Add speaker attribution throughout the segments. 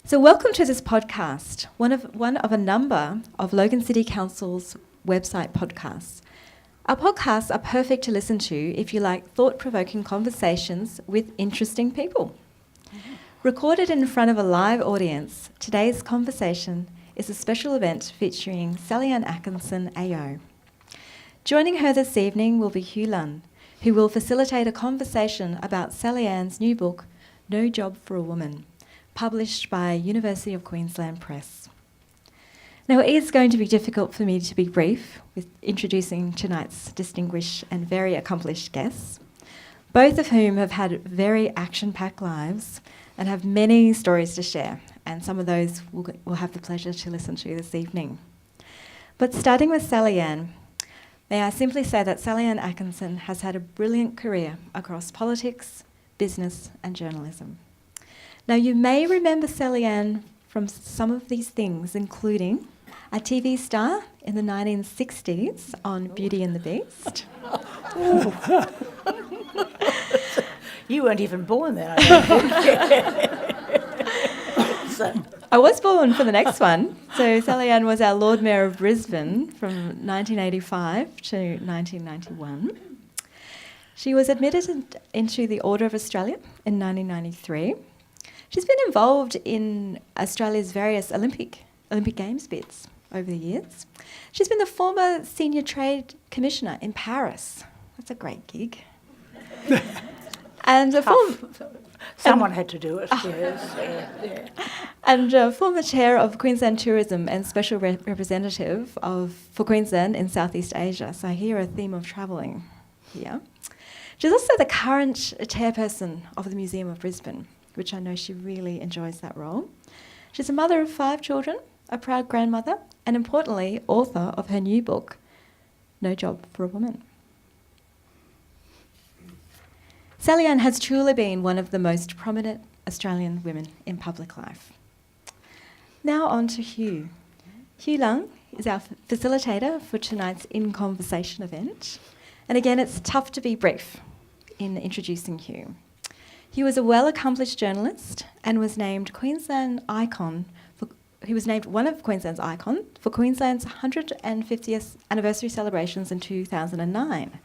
Speaker 1: So welcome to this podcast, one of a number of Logan City Council's website podcasts. Our podcasts are perfect to listen to if you like thought-provoking conversations with interesting people. Mm-hmm. Recorded in front of a live audience, today's conversation is a special event featuring Sallyanne Atkinson AO. Joining her this evening will be Hugh Lunn, who will facilitate a conversation about Sallyanne's new book, No Job for a Woman, published by University of Queensland Press. Now, it is going to be difficult for me to be brief with introducing tonight's distinguished and very accomplished guests, both of whom have had very action-packed lives and have many stories to share, and some of those we'll have the pleasure to listen to this evening. But starting with Sallyanne, may I simply say that Sallyanne Atkinson has had a brilliant career across politics, business and journalism. Now, you may remember Sallyanne from some of these things, including a TV star in the 1960s on Beauty and the Beast.
Speaker 2: You weren't even born then, I don't think.
Speaker 1: I was born for the next one. So Sallyanne was our Lord Mayor of Brisbane from 1985 to 1991. She was admitted into the Order of Australia in 1993. She's been involved in Australia's various Olympic Games bids over the years. She's been the former Senior Trade Commissioner in Paris. That's a great gig. And
Speaker 2: someone had to do it. Yes.
Speaker 1: And former chair of Queensland Tourism and special representative for Queensland in Southeast Asia. So I hear a theme of travelling here. She's also the current chairperson of the Museum of Brisbane, which I know she really enjoys that role. She's a mother of 5 children, a proud grandmother, and importantly, author of her new book, No Job for a Woman. Sallyanne has truly been one of the most prominent Australian women in public life. Now on to Hugh. Hugh Lunn is our facilitator for tonight's In Conversation event. And again, it's tough to be brief in introducing Hugh. He was a well-accomplished journalist and was named he was named one of Queensland's icons for Queensland's 150th anniversary celebrations in 2009.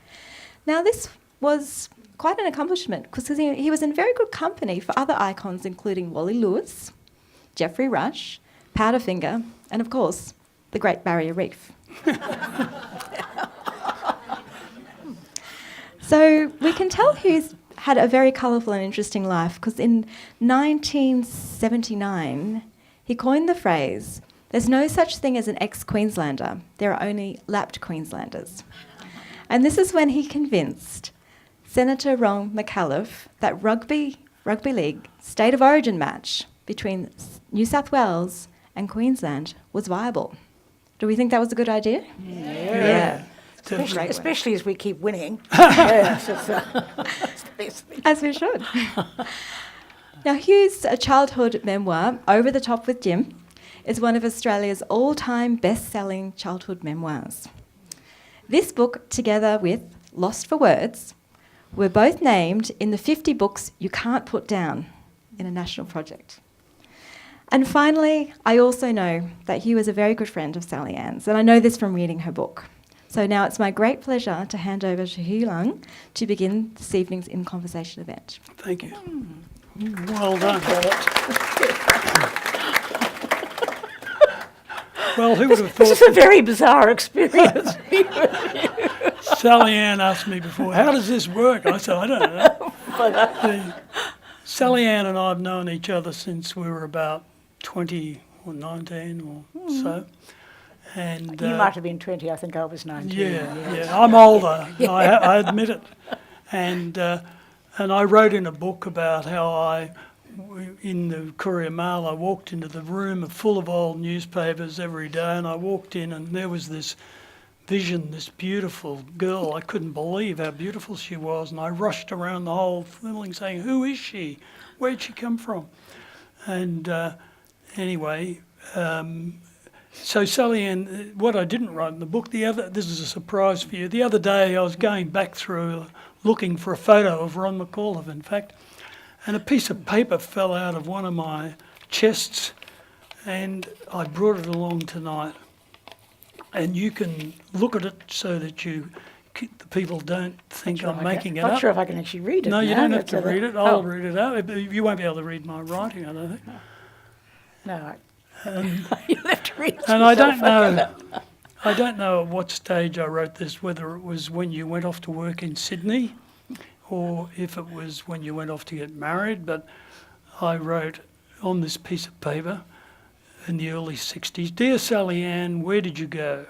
Speaker 1: Now, this was quite an accomplishment because he was in very good company for other icons including Wally Lewis, Geoffrey Rush, Powderfinger, and of course, the Great Barrier Reef. So we can tell Hugh's had a very colourful and interesting life because in 1979, he coined the phrase, "There's no such thing as an ex-Queenslander, there are only lapped Queenslanders." And this is when he convinced Senator Ron McAuliffe that rugby league state of origin match between New South Wales and Queensland was viable. Do we think that was a good idea?
Speaker 2: Yeah. Especially as we keep winning.
Speaker 1: As we should. Now, Hugh's childhood memoir, Over the Top with Jim, is one of Australia's all-time best-selling childhood memoirs. This book, together with Lost for Words, were both named in the 50 books you can't put down in a national project. And finally, I also know that Hugh is a very good friend of Sallyanne's, and I know this from reading her book. So now it's my great pleasure to hand over to Hugh Lunn to begin this evening's In Conversation event.
Speaker 3: Thank you. Well done. Well, who would have thought...
Speaker 2: This is a very bizarre experience.
Speaker 3: Sallyanne asked me before, how does this work? I said, I don't know. Sallyanne and I have known each other since we were about 20 or 19 or so. And
Speaker 2: you might have been 20, I think I was 19.
Speaker 3: Yeah. I'm older, I admit it. And I wrote in a book about how in the Courier Mail, I walked into the room full of old newspapers every day, and I walked in and there was this vision, this beautiful girl. I couldn't believe how beautiful she was, and I rushed around the whole building saying, "Who is she? Where'd she come from?" And anyway... So Sallyanne, what I didn't write in the book, this is a surprise for you. The other day I was going back through looking for a photo of Ron McAuliffe, in fact, and a piece of paper fell out of one of my chests, and I brought it along tonight. And you can look at it so that the people don't think I'm making it up.
Speaker 2: Not sure if I can actually read it.
Speaker 3: No, you
Speaker 2: now,
Speaker 3: don't have to
Speaker 2: but,
Speaker 3: read it. I'll read it out. You won't be able to read my writing, I don't think.
Speaker 2: No, you'll have to read it
Speaker 3: And I
Speaker 2: yourself.
Speaker 3: don't know at what stage I wrote this, whether it was when you went off to work in Sydney or if it was when you went off to get married, but I wrote on this piece of paper in the early 60s, "Dear Sallyanne, where did you go?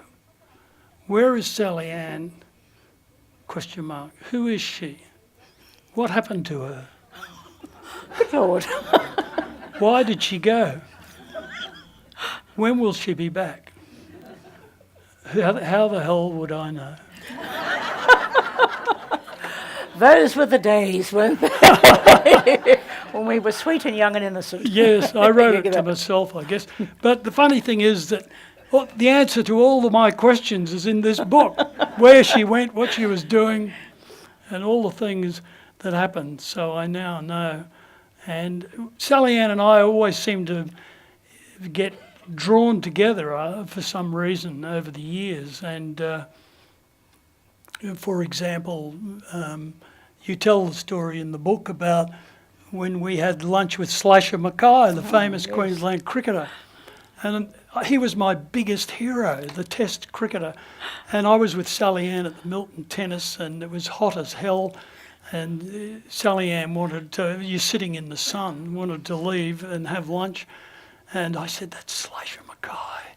Speaker 3: Where is Sallyanne? Question mark. Who is she? What happened to her?
Speaker 2: Good Lord.
Speaker 3: Why did she go? When will she be back? How the hell would I know?"
Speaker 2: Those were the days, weren't they? When we were sweet and young and innocent.
Speaker 3: Yes, I wrote it to myself, I guess. But the funny thing is that the answer to all of my questions is in this book. Where she went, what she was doing, and all the things that happened. So I now know. And Sallyanne and I always seem to get drawn together for some reason over the years. And for example, you tell the story in the book about when we had lunch with Slasher Mackay, the famous Queensland cricketer. And he was my biggest hero, the Test cricketer. And I was with Sallyanne at the Milton Tennis, and it was hot as hell. And Sallyanne you're sitting in the sun, wanted to leave and have lunch. And I said, "That's Slasher Mackay,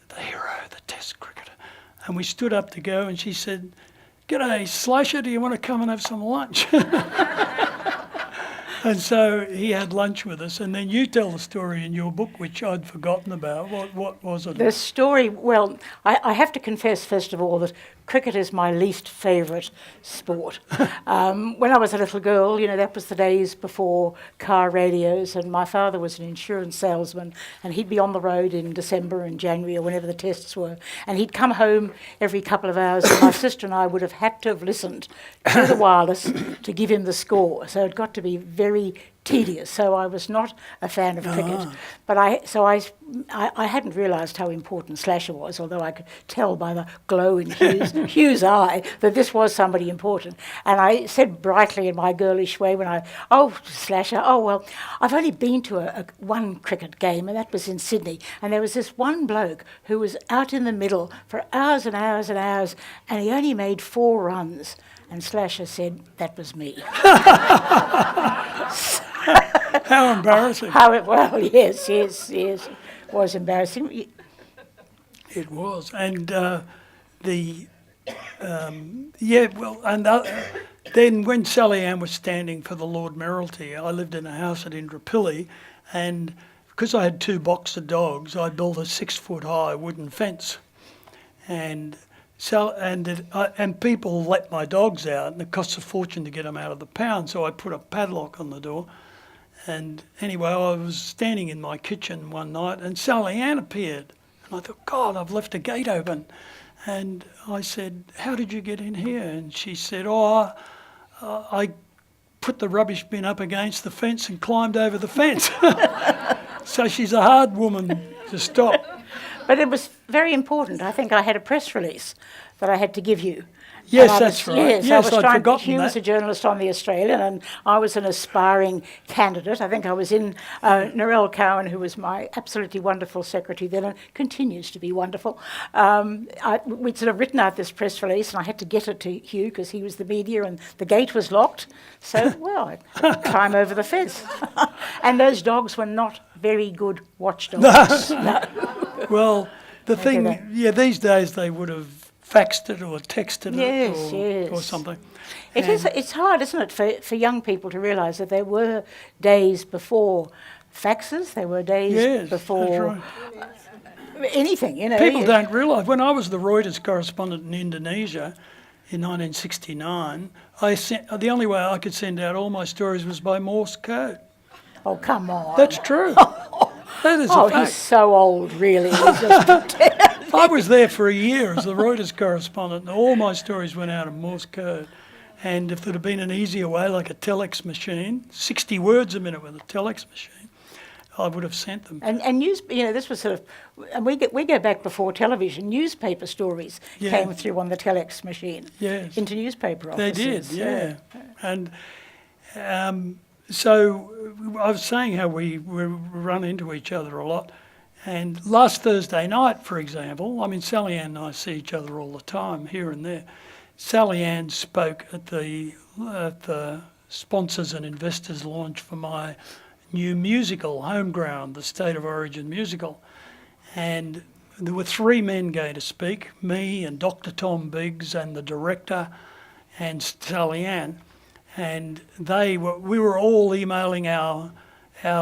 Speaker 3: the hero, the Test cricketer." And we stood up to go, and she said, "G'day, Slasher, do you want to come and have some lunch?" And so he had lunch with us, and then you tell the story in your book, which I'd forgotten about. What was it?
Speaker 2: The story, well, I have to confess, first of all, that cricket is my least favourite sport. When I was a little girl, that was the days before car radios, and my father was an insurance salesman, and he'd be on the road in December and January or whenever the tests were, and he'd come home every couple of hours, and my sister and I would have had to have listened to the wireless to give him the score. So it got to be very tedious, so I was not a fan of cricket. But I hadn't realised how important Slasher was, although I could tell by the glow in Hugh's eye that this was somebody important. And I said brightly in my girlish way Slasher, well, I've only been to one cricket game, and that was in Sydney, and there was this one bloke who was out in the middle for hours and hours and hours, and he only made 4 runs. And Slasher said, "That was me."
Speaker 3: How embarrassing.
Speaker 2: Yes, it was embarrassing.
Speaker 3: It was. And then when Sallyanne was standing for the Lord Mayoralty, I lived in a house at Indooroopilly, and because I had 2 boxer dogs, I built a 6-foot-high wooden fence. And people let my dogs out, and it costs a fortune to get them out of the pound, so I put a padlock on the door. And anyway, I was standing in my kitchen one night, and Sallyanne appeared. And I thought, God, I've left a gate open. And I said, "How did you get in here?" And she said, I put the rubbish bin up against the fence and climbed over the fence. So she's a hard woman to stop.
Speaker 2: But it was very important. I think I had a press release that I had to give you.
Speaker 3: Yes, that's right.
Speaker 2: Yes,
Speaker 3: I'd forgotten
Speaker 2: Hugh was a journalist on The Australian, and I was an aspiring candidate. I think I was in Narelle Cowan, who was my absolutely wonderful secretary then and continues to be wonderful. We'd sort of written out this press release, and I had to get it to Hugh because he was the media, and the gate was locked. So, I climb over the fence. And those dogs were not very good watchdogs. No.
Speaker 3: Well, these days they would have faxed it or texted
Speaker 2: it
Speaker 3: or something.
Speaker 2: It's hard, isn't it, for young people to realise that there were days before faxes, there were days before anything,
Speaker 3: People don't realise. When I was the Reuters correspondent in Indonesia in 1969, the only way I could send out all my stories was by Morse code.
Speaker 2: Oh, come on.
Speaker 3: That's true. That is a fact.
Speaker 2: He's so old, really. He's just
Speaker 3: I was there for a year as the Reuters correspondent, and all my stories went out in Morse code. And if there had been an easier way, like a telex machine, 60 words a minute with a telex machine, I would have sent them.
Speaker 2: And news, this was sort of, and we go back before television. Newspaper stories came through on the telex machine into newspaper offices.
Speaker 3: They did, yeah. And so I was saying how we run into each other a lot. And last Thursday night, for example, I mean, Sallyanne and I see each other all the time, here and there. Sallyanne spoke at the sponsors and investors launch for my new musical, Homeground, the State of Origin musical. And there were 3 men going to speak, me and Dr. Tom Biggs and the director and Sallyanne. And we were all emailing our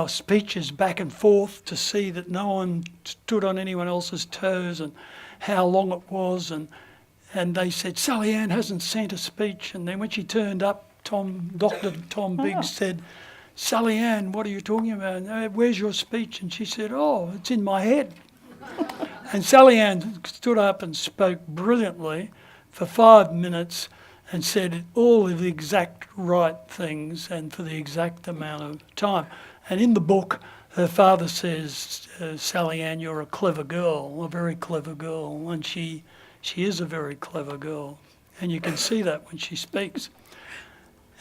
Speaker 3: speeches back and forth to see that no one stood on anyone else's toes and how long it was. And they said, Sallyanne hasn't sent a speech. And then when she turned up, Dr. Tom Biggs said, Sallyanne, what are you talking about? Where's your speech? And she said, oh, it's in my head. And Sallyanne stood up and spoke brilliantly for 5 minutes and said all of the exact right things and for the exact amount of time. And in the book, her father says, Sallyanne, you're a clever girl, a very clever girl. And she is a very clever girl. And you can see that when she speaks.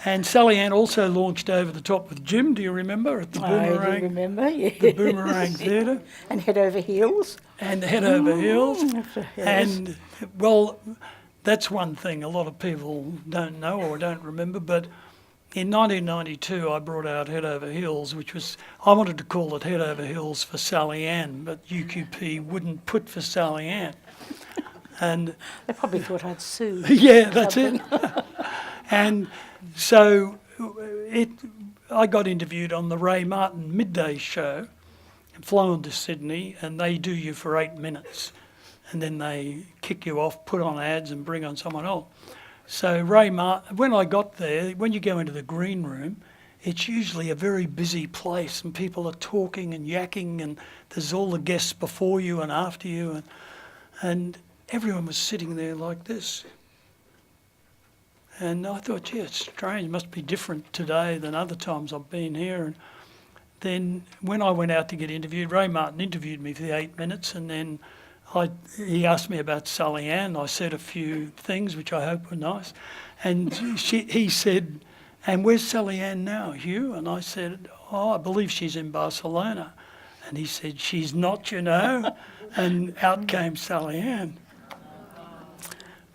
Speaker 3: And Sallyanne also launched Over the Top with Jim, do you remember? At the Boomerang.
Speaker 2: I do remember, yes.
Speaker 3: The Boomerang Theatre.
Speaker 2: And Head Over Heels.
Speaker 3: And Head Over Heels. Yes. And, well, that's one thing a lot of people don't know or don't remember, but in 1992 I brought out Head Over Heels, which was, I wanted to call it Head Over Heels for Sallyanne, but UQP wouldn't put for Sallyanne. And
Speaker 2: they probably thought I'd sue.
Speaker 3: Yeah, that's it. And so I got interviewed on the Ray Martin midday show, flown to Sydney, and they do you for 8 minutes. And then they kick you off, put on ads and bring on someone else. So Ray Martin, when I got there, when you go into the green room, it's usually a very busy place and people are talking and yakking and there's all the guests before you and after you. And everyone was sitting there like this. And I thought, gee, it's strange, it must be different today than other times I've been here. And then when I went out to get interviewed, Ray Martin interviewed me for the 8 minutes, and then he asked me about Sallyanne. I said a few things which I hope were nice. And he said, and where's Sallyanne now, Hugh? And I said, oh, I believe she's in Barcelona. And he said, she's not, you know. And out came Sallyanne.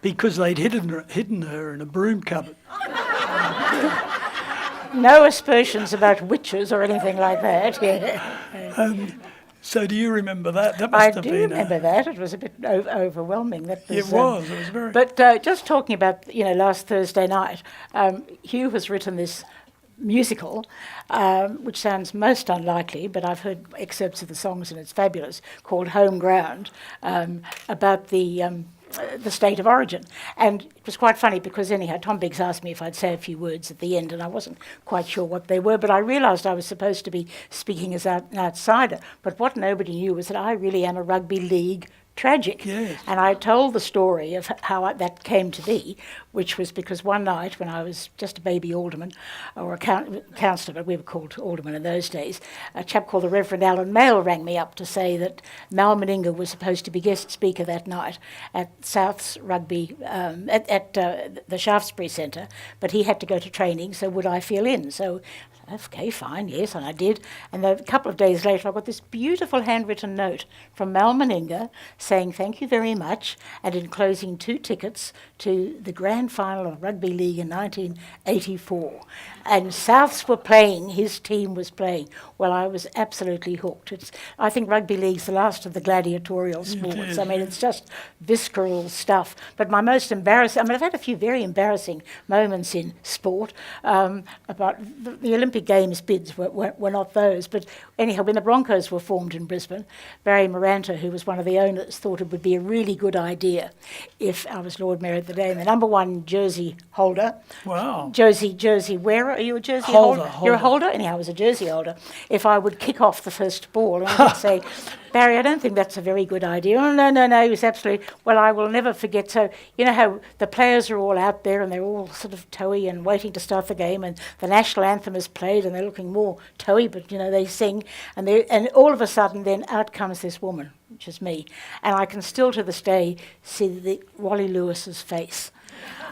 Speaker 3: Because they'd hidden her in a broom cupboard.
Speaker 2: No aspersions about witches or anything like that. Yeah.
Speaker 3: So do you remember that? That must have been. I do
Speaker 2: remember that. It was a bit overwhelming. That was,
Speaker 3: it was. It was very.
Speaker 2: But just talking about last Thursday night, Hugh has written this musical, which sounds most unlikely, but I've heard excerpts of the songs and it's fabulous, called Homeground, about the state of origin. And it was quite funny because anyhow, Tom Biggs asked me if I'd say a few words at the end and I wasn't quite sure what they were, but I realised I was supposed to be speaking as an outsider. But what nobody knew was that I really am a rugby league tragic.
Speaker 3: Yes.
Speaker 2: And I told the story of how that came to be, which was because one night when I was just a baby alderman, or a councillor, but we were called alderman in those days, a chap called the Reverend Alan Mail rang me up to say that Mal Meninga was supposed to be guest speaker that night at South's rugby, at the Shaftesbury Centre, but he had to go to training, so would I fill in? So okay, fine, yes, and I did. And a couple of days later, I got this beautiful handwritten note from Mal Meninga saying thank you very much, and enclosing 2 tickets to the grand final of Rugby League in 1984. And Souths were playing, his team was playing. Well, I was absolutely hooked. I think rugby league's the last of the gladiatorial sports. I mean, it's just visceral stuff. But my most embarrassing, I've had a few very embarrassing moments in sport. About the Olympic Games bids were not those. But anyhow, when the Broncos were formed in Brisbane, Barry Miranda, who was one of the owners, thought it would be a really good idea if I was Lord Mayor of the day, and the number 1 jersey holder.
Speaker 3: Wow.
Speaker 2: Jersey wearer. Are you a jersey holder? You're a holder? Anyhow, I was a jersey holder. If I would kick off the first ball, and I would say, Barry, I don't think that's a very good idea. Oh, no, he was absolutely, well, I will never forget. So, you know how the players are all out there and they're all sort of toey and waiting to start the game, and the national anthem is played and they're looking more toey, but, you know, they sing, and all of a sudden then out comes this woman, which is me, and I can still to this day see the Wally Lewis's face.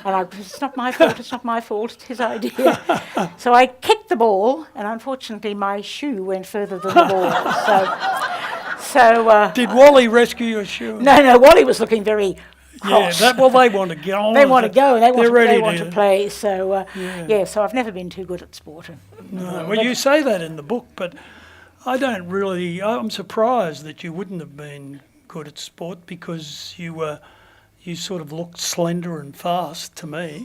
Speaker 2: And it's not my fault, it's his idea. So I kicked the ball, and unfortunately my shoe went further than the ball.
Speaker 3: Did Wally rescue your shoe?
Speaker 2: No, Wally was looking very hot.
Speaker 3: They want to get on.
Speaker 2: They want to go, and they want
Speaker 3: to
Speaker 2: to play. So, so I've never been too good at sport.
Speaker 3: No, well, you say that in the book, but I'm surprised that you wouldn't have been good at sport, because you sort of looked slender and fast to me.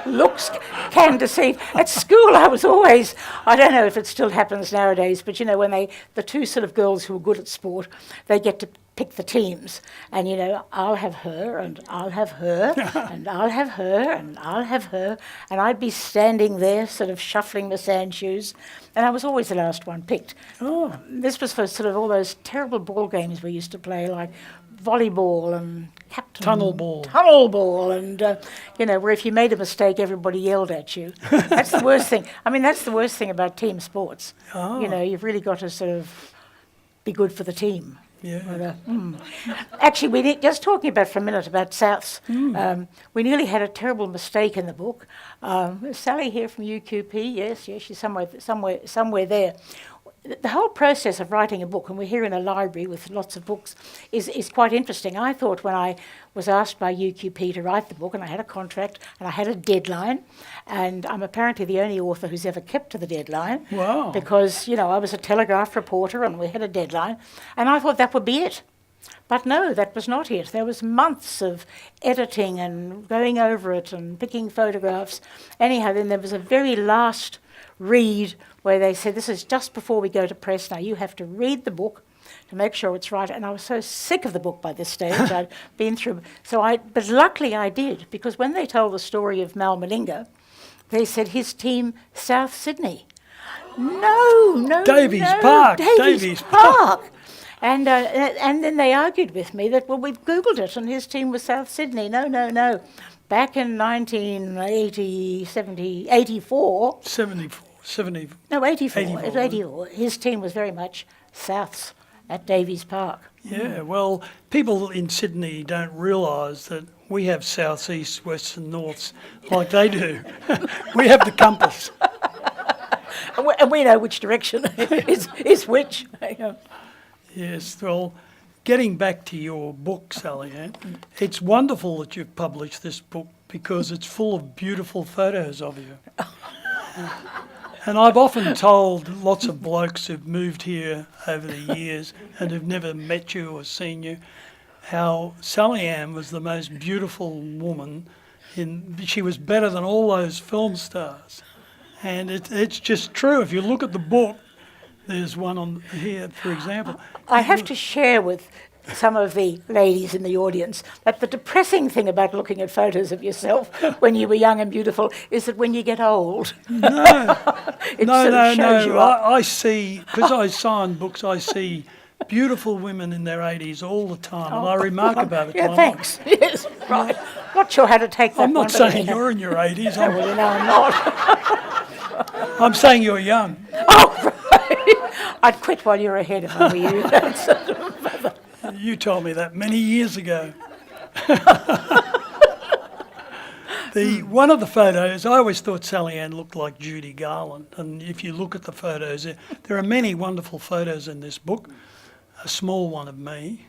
Speaker 2: Looks can deceive. At school, I was always, I don't know if it still happens nowadays, but, you know, when the two sort of girls who are good at sport, they get to pick the teams. And, you know, I'll have her, and I'll have her, and I'll have her, and I'll have her. And I'd be standing there sort of shuffling my sand shoes, and I was always the last one picked.
Speaker 3: Oh.
Speaker 2: This was for sort of all those terrible ball games we used to play, like volleyball and captain
Speaker 3: tunnel ball,
Speaker 2: and you know, where if you made a mistake, everybody yelled at you. That's the worst thing. I mean, that's the worst thing about team sports.
Speaker 3: Oh.
Speaker 2: You know, you've really got to sort of be good for the team.
Speaker 3: Yeah.
Speaker 2: Actually, just talking about for a minute about Souths. We nearly had a terrible mistake in the book. Sally here from UQP. Yes, she's somewhere there. The whole process of writing a book, and we're here in a library with lots of books, is quite interesting. I thought when I was asked by UQP to write the book, and I had a contract, and I had a deadline, and I'm apparently the only author who's ever kept to the deadline.
Speaker 3: Wow.
Speaker 2: Because, you know, I was a Telegraph reporter, and we had a deadline, and I thought that would be it. But no, that was not it. There was months of editing and going over it and picking photographs. Anyhow, then there was a very last read where they said, this is just before we go to press now, you have to read the book to make sure it's right. And I was so sick of the book by this stage. I'd been through, but luckily I did, because when they told the story of Mal Meninga, they said his team, South Sydney. No,
Speaker 3: Davies
Speaker 2: no,
Speaker 3: Park.
Speaker 2: Davies Park. And then they argued with me that, well, we've Googled it and his team was South Sydney. No. Back in 84.
Speaker 3: 70.
Speaker 2: No, 84. 84. His team was very much Souths at Davies Park.
Speaker 3: Yeah, well, people in Sydney don't realise that we have souths, easts, wests and norths like they do. We have the compass.
Speaker 2: And we know which direction is which.
Speaker 3: Yes, well, getting back to your book, Sallyanne, it's wonderful that you've published this book, because it's full of beautiful photos of you. And I've often told lots of blokes who've moved here over the years and who've never met you or seen you, how Sallyanne was the most beautiful woman. She was better than all those film stars. And it's just true. If you look at the book, there's one on here, for example.
Speaker 2: I have to share with some of the ladies in the audience that the depressing thing about looking at photos of yourself when you were young and beautiful is that when you get old,
Speaker 3: No. I see, because I sign books, I see beautiful women in their 80s all the time, and I remark about it.
Speaker 2: Yeah, thanks. Yes, right. Not sure how to take that.
Speaker 3: I'm not saying you're in your 80s.
Speaker 2: Well, no, I'm not.
Speaker 3: I'm saying you're young.
Speaker 2: Oh, right. I'd quit while you're ahead if I were you.
Speaker 3: You told me that many years ago. One of the photos, I always thought Sallyanne looked like Judy Garland, and if you look at the photos, there are many wonderful photos in this book. A small one of me,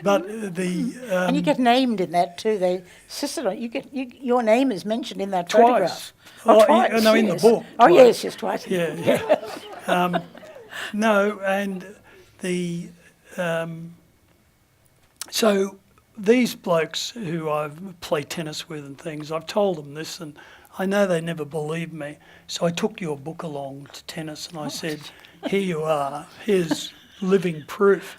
Speaker 3: but
Speaker 2: and you get named in that too. They insisted on your name is mentioned in that
Speaker 3: twice.
Speaker 2: photograph. Twice.
Speaker 3: No, in the book.
Speaker 2: Oh
Speaker 3: twice.
Speaker 2: yes, twice.
Speaker 3: Yeah. No, and so these blokes who I've played tennis with and things, I've told them this, and I know they never believe me. So I took your book along to tennis, and I said, "Here you are. Here's living proof."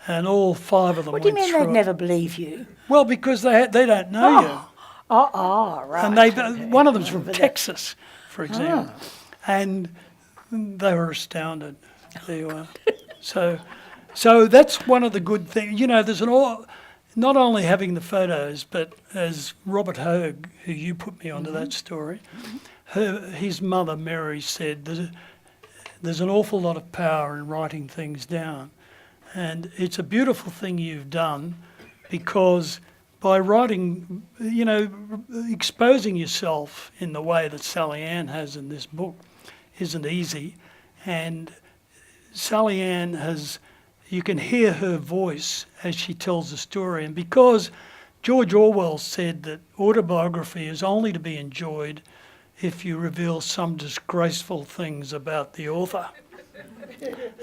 Speaker 3: And all five of them went through it.
Speaker 2: What do you mean they'd never believe you?
Speaker 3: Well, because they don't know you.
Speaker 2: Right.
Speaker 3: And one of them's from Texas, for example, and they were astounded. There you are. So that's one of the good things. You know, there's not only having the photos, but as Robert Hogue, who you put me onto that story, his mother Mary said there's an awful lot of power in writing things down, and it's a beautiful thing you've done, because by writing, you know, exposing yourself in the way that Sallyanne has in this book isn't easy, and Sallyanne has, you can hear her voice as she tells the story, and because George Orwell said that autobiography is only to be enjoyed if you reveal some disgraceful things about the author.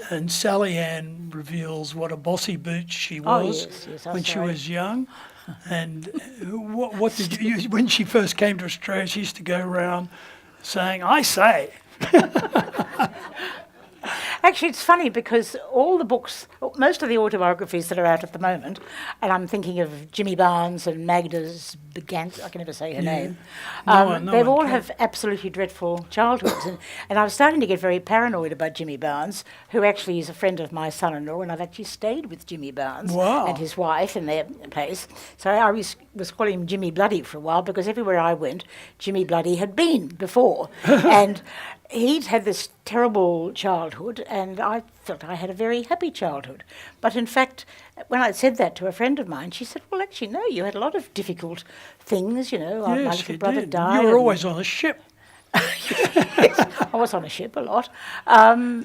Speaker 3: And Sallyanne reveals what a bossy booch she was when she was young. And what did you, when she first came to Australia, she used to go around saying, "I say."
Speaker 2: Actually, it's funny because all the books, most of the autobiographies that are out at the moment, and I'm thinking of Jimmy Barnes and Magda's Begans, I can never say her name, they all have absolutely dreadful childhoods. And I was starting to get very paranoid about Jimmy Barnes, who actually is a friend of my son-in-law, and I've actually stayed with Jimmy Barnes and his wife in their place. So I was calling him Jimmy Bloody for a while, because everywhere I went, Jimmy Bloody had been before. And he'd had this terrible childhood, and I felt I had a very happy childhood. But in fact, when I said that to a friend of mine, she said, "Well, actually, no, you had a lot of difficult things, you know.
Speaker 3: Yes,
Speaker 2: my little brother died."
Speaker 3: You were always on a ship.
Speaker 2: I was on a ship a lot.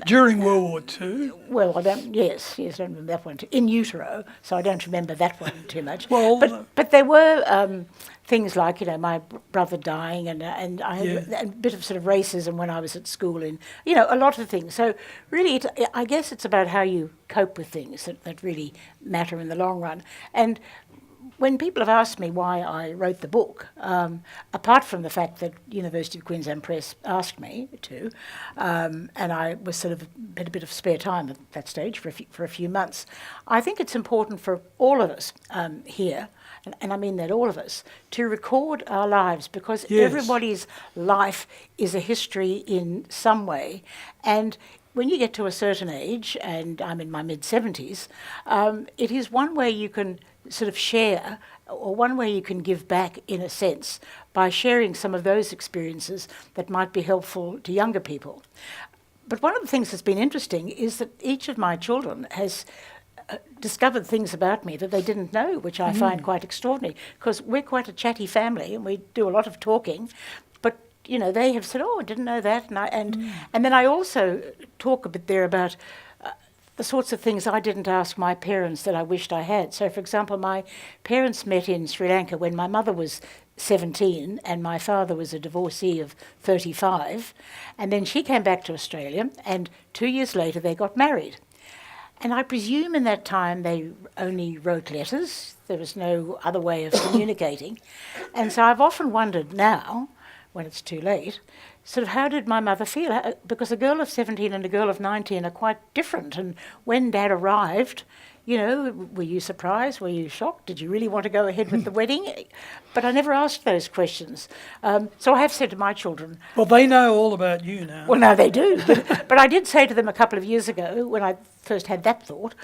Speaker 3: During World War II?
Speaker 2: Well, I don't remember that one. In utero, so I don't remember that one too much.
Speaker 3: Well,
Speaker 2: but there were things like, you know, my brother dying, and I had a bit of sort of racism when I was at school, and, you know, a lot of things. So really, I guess it's about how you cope with things that really matter in the long run. And when people have asked me why I wrote the book, apart from the fact that University of Queensland Press asked me to, and I was sort of had a bit of spare time at that stage for a few months, I think it's important for all of us here, and I mean that all of us, to record our lives, because everybody's life is a history in some way, and when you get to a certain age, and I'm in my mid-70s, it is one way you can sort of share, or one way you can give back, in a sense, by sharing some of those experiences that might be helpful to younger people. But one of the things that's been interesting is that each of my children has discovered things about me that they didn't know, which I find quite extraordinary, because we're quite a chatty family and we do a lot of talking. But, you know, they have said, "Oh, I didn't know that," and then I also talk a bit there about the sorts of things I didn't ask my parents that I wished I had. So, for example, my parents met in Sri Lanka when my mother was 17 and my father was a divorcee of 35. And then she came back to Australia, and 2 years later they got married. And I presume in that time they only wrote letters. There was no other way of communicating. And so I've often wondered now, when it's too late, sort of how did my mother feel? Because a girl of 17 and a girl of 19 are quite different. And when Dad arrived, you know, were you surprised? Were you shocked? Did you really want to go ahead with the wedding? But I never asked those questions. So I have said to my children...
Speaker 3: Well, they know all about you now.
Speaker 2: Well, no, they do. But I did say to them a couple of years ago, when I first had that thought,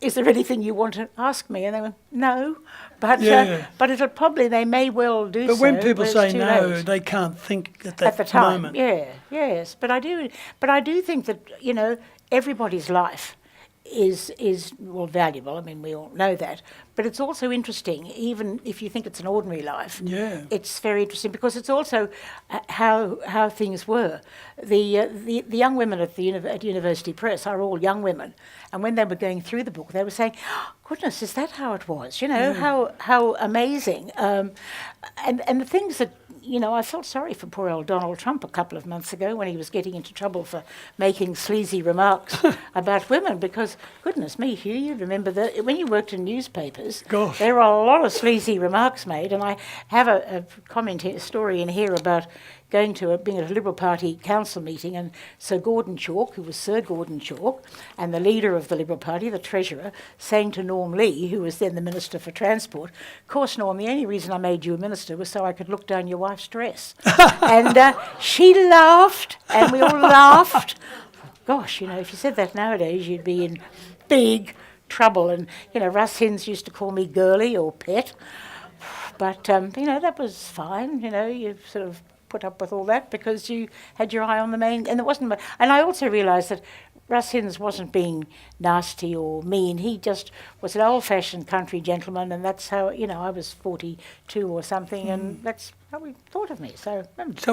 Speaker 2: is there anything you want to ask me? And they went, no. But it'll probably, they may well do so.
Speaker 3: But when people say no,
Speaker 2: late.
Speaker 3: They can't think at that
Speaker 2: At the time,
Speaker 3: moment.
Speaker 2: yes. But I do think that, you know, everybody's life is well valuable. I mean, we all know that. But it's also interesting, even if you think it's an ordinary life.
Speaker 3: Yeah.
Speaker 2: It's very interesting because it's also how things were. The young women at University Press are all young women, and when they were going through the book, they were saying, oh, "Goodness, is that how it was? You know, how amazing." And the things that, you know, I felt sorry for poor old Donald Trump a couple of months ago when he was getting into trouble for making sleazy remarks about women, because, goodness me, Hugh, you remember that when you worked in newspapers, there were a lot of sleazy remarks made, and I have a story in here about being at a Liberal Party council meeting, and Sir Gordon Chalk, who was Sir Gordon Chalk, and the leader of the Liberal Party, the Treasurer, saying to Norm Lee, who was then the Minister for Transport, "Of course, Norm, the only reason I made you a minister was so I could look down your wife's dress." And she laughed, and we all laughed. gosh, if you said that nowadays, you'd be in big trouble. And, Russ Hinds used to call me girly or pet. But, that was fine. You sort of put up with all that because you had your eye on the main. And it wasn't. And I also realised that Russ Hinds wasn't being nasty or mean. He just was an old-fashioned country gentleman, and that's how, I was 42 or something, and that's how he thought of me. So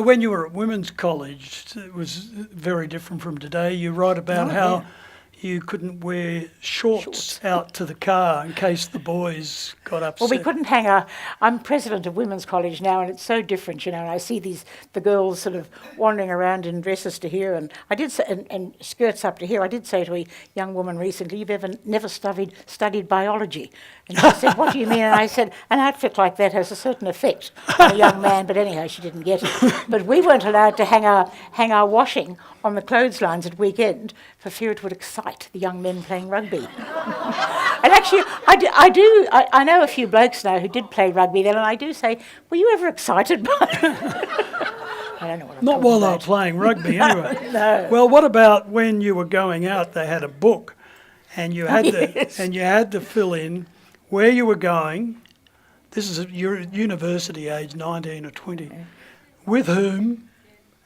Speaker 3: when you were at women's college, it was very different from today. You write about how you couldn't wear shorts out to the car in case the boys got upset.
Speaker 2: Well, we couldn't I'm president of Women's College now, and it's so different, and I see the girls sort of wandering around in dresses to here, and I did say, and skirts up to here. I did say to a young woman recently, "You've never studied biology?" And she said, "What do you mean?" And I said, "An outfit like that has a certain effect on a young man," but anyhow, she didn't get it. But we weren't allowed to hang our washing on the clotheslines at weekend for fear it would excite the young men playing rugby. And actually, I know a few blokes now who did play rugby then, and I do say, "Were you ever excited by it?" I don't know what I'm
Speaker 3: Not while they were playing rugby, anyway.
Speaker 2: No.
Speaker 3: Well, what about when you were going out? They had a book, and you had to fill in where you were going. This is your university age, 19 or 20. With whom,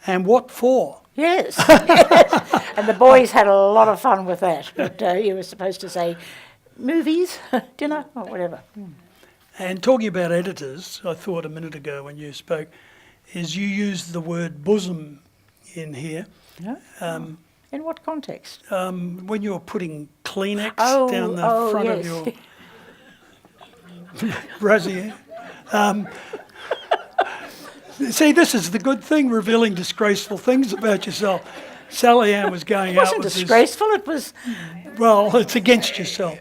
Speaker 3: and what for?
Speaker 2: Yes. Yes. And the boys had a lot of fun with that. But you were supposed to say movies, dinner, or whatever.
Speaker 3: And talking about editors, I thought a minute ago when you spoke, is you used the word bosom in here.
Speaker 2: Yeah. In what context?
Speaker 3: When you were putting Kleenex down the front of your brassiere. See, this is the good thing, revealing disgraceful things about yourself. Sallyanne was going out with
Speaker 2: disgraceful, it was...
Speaker 3: Well, it's against yourself.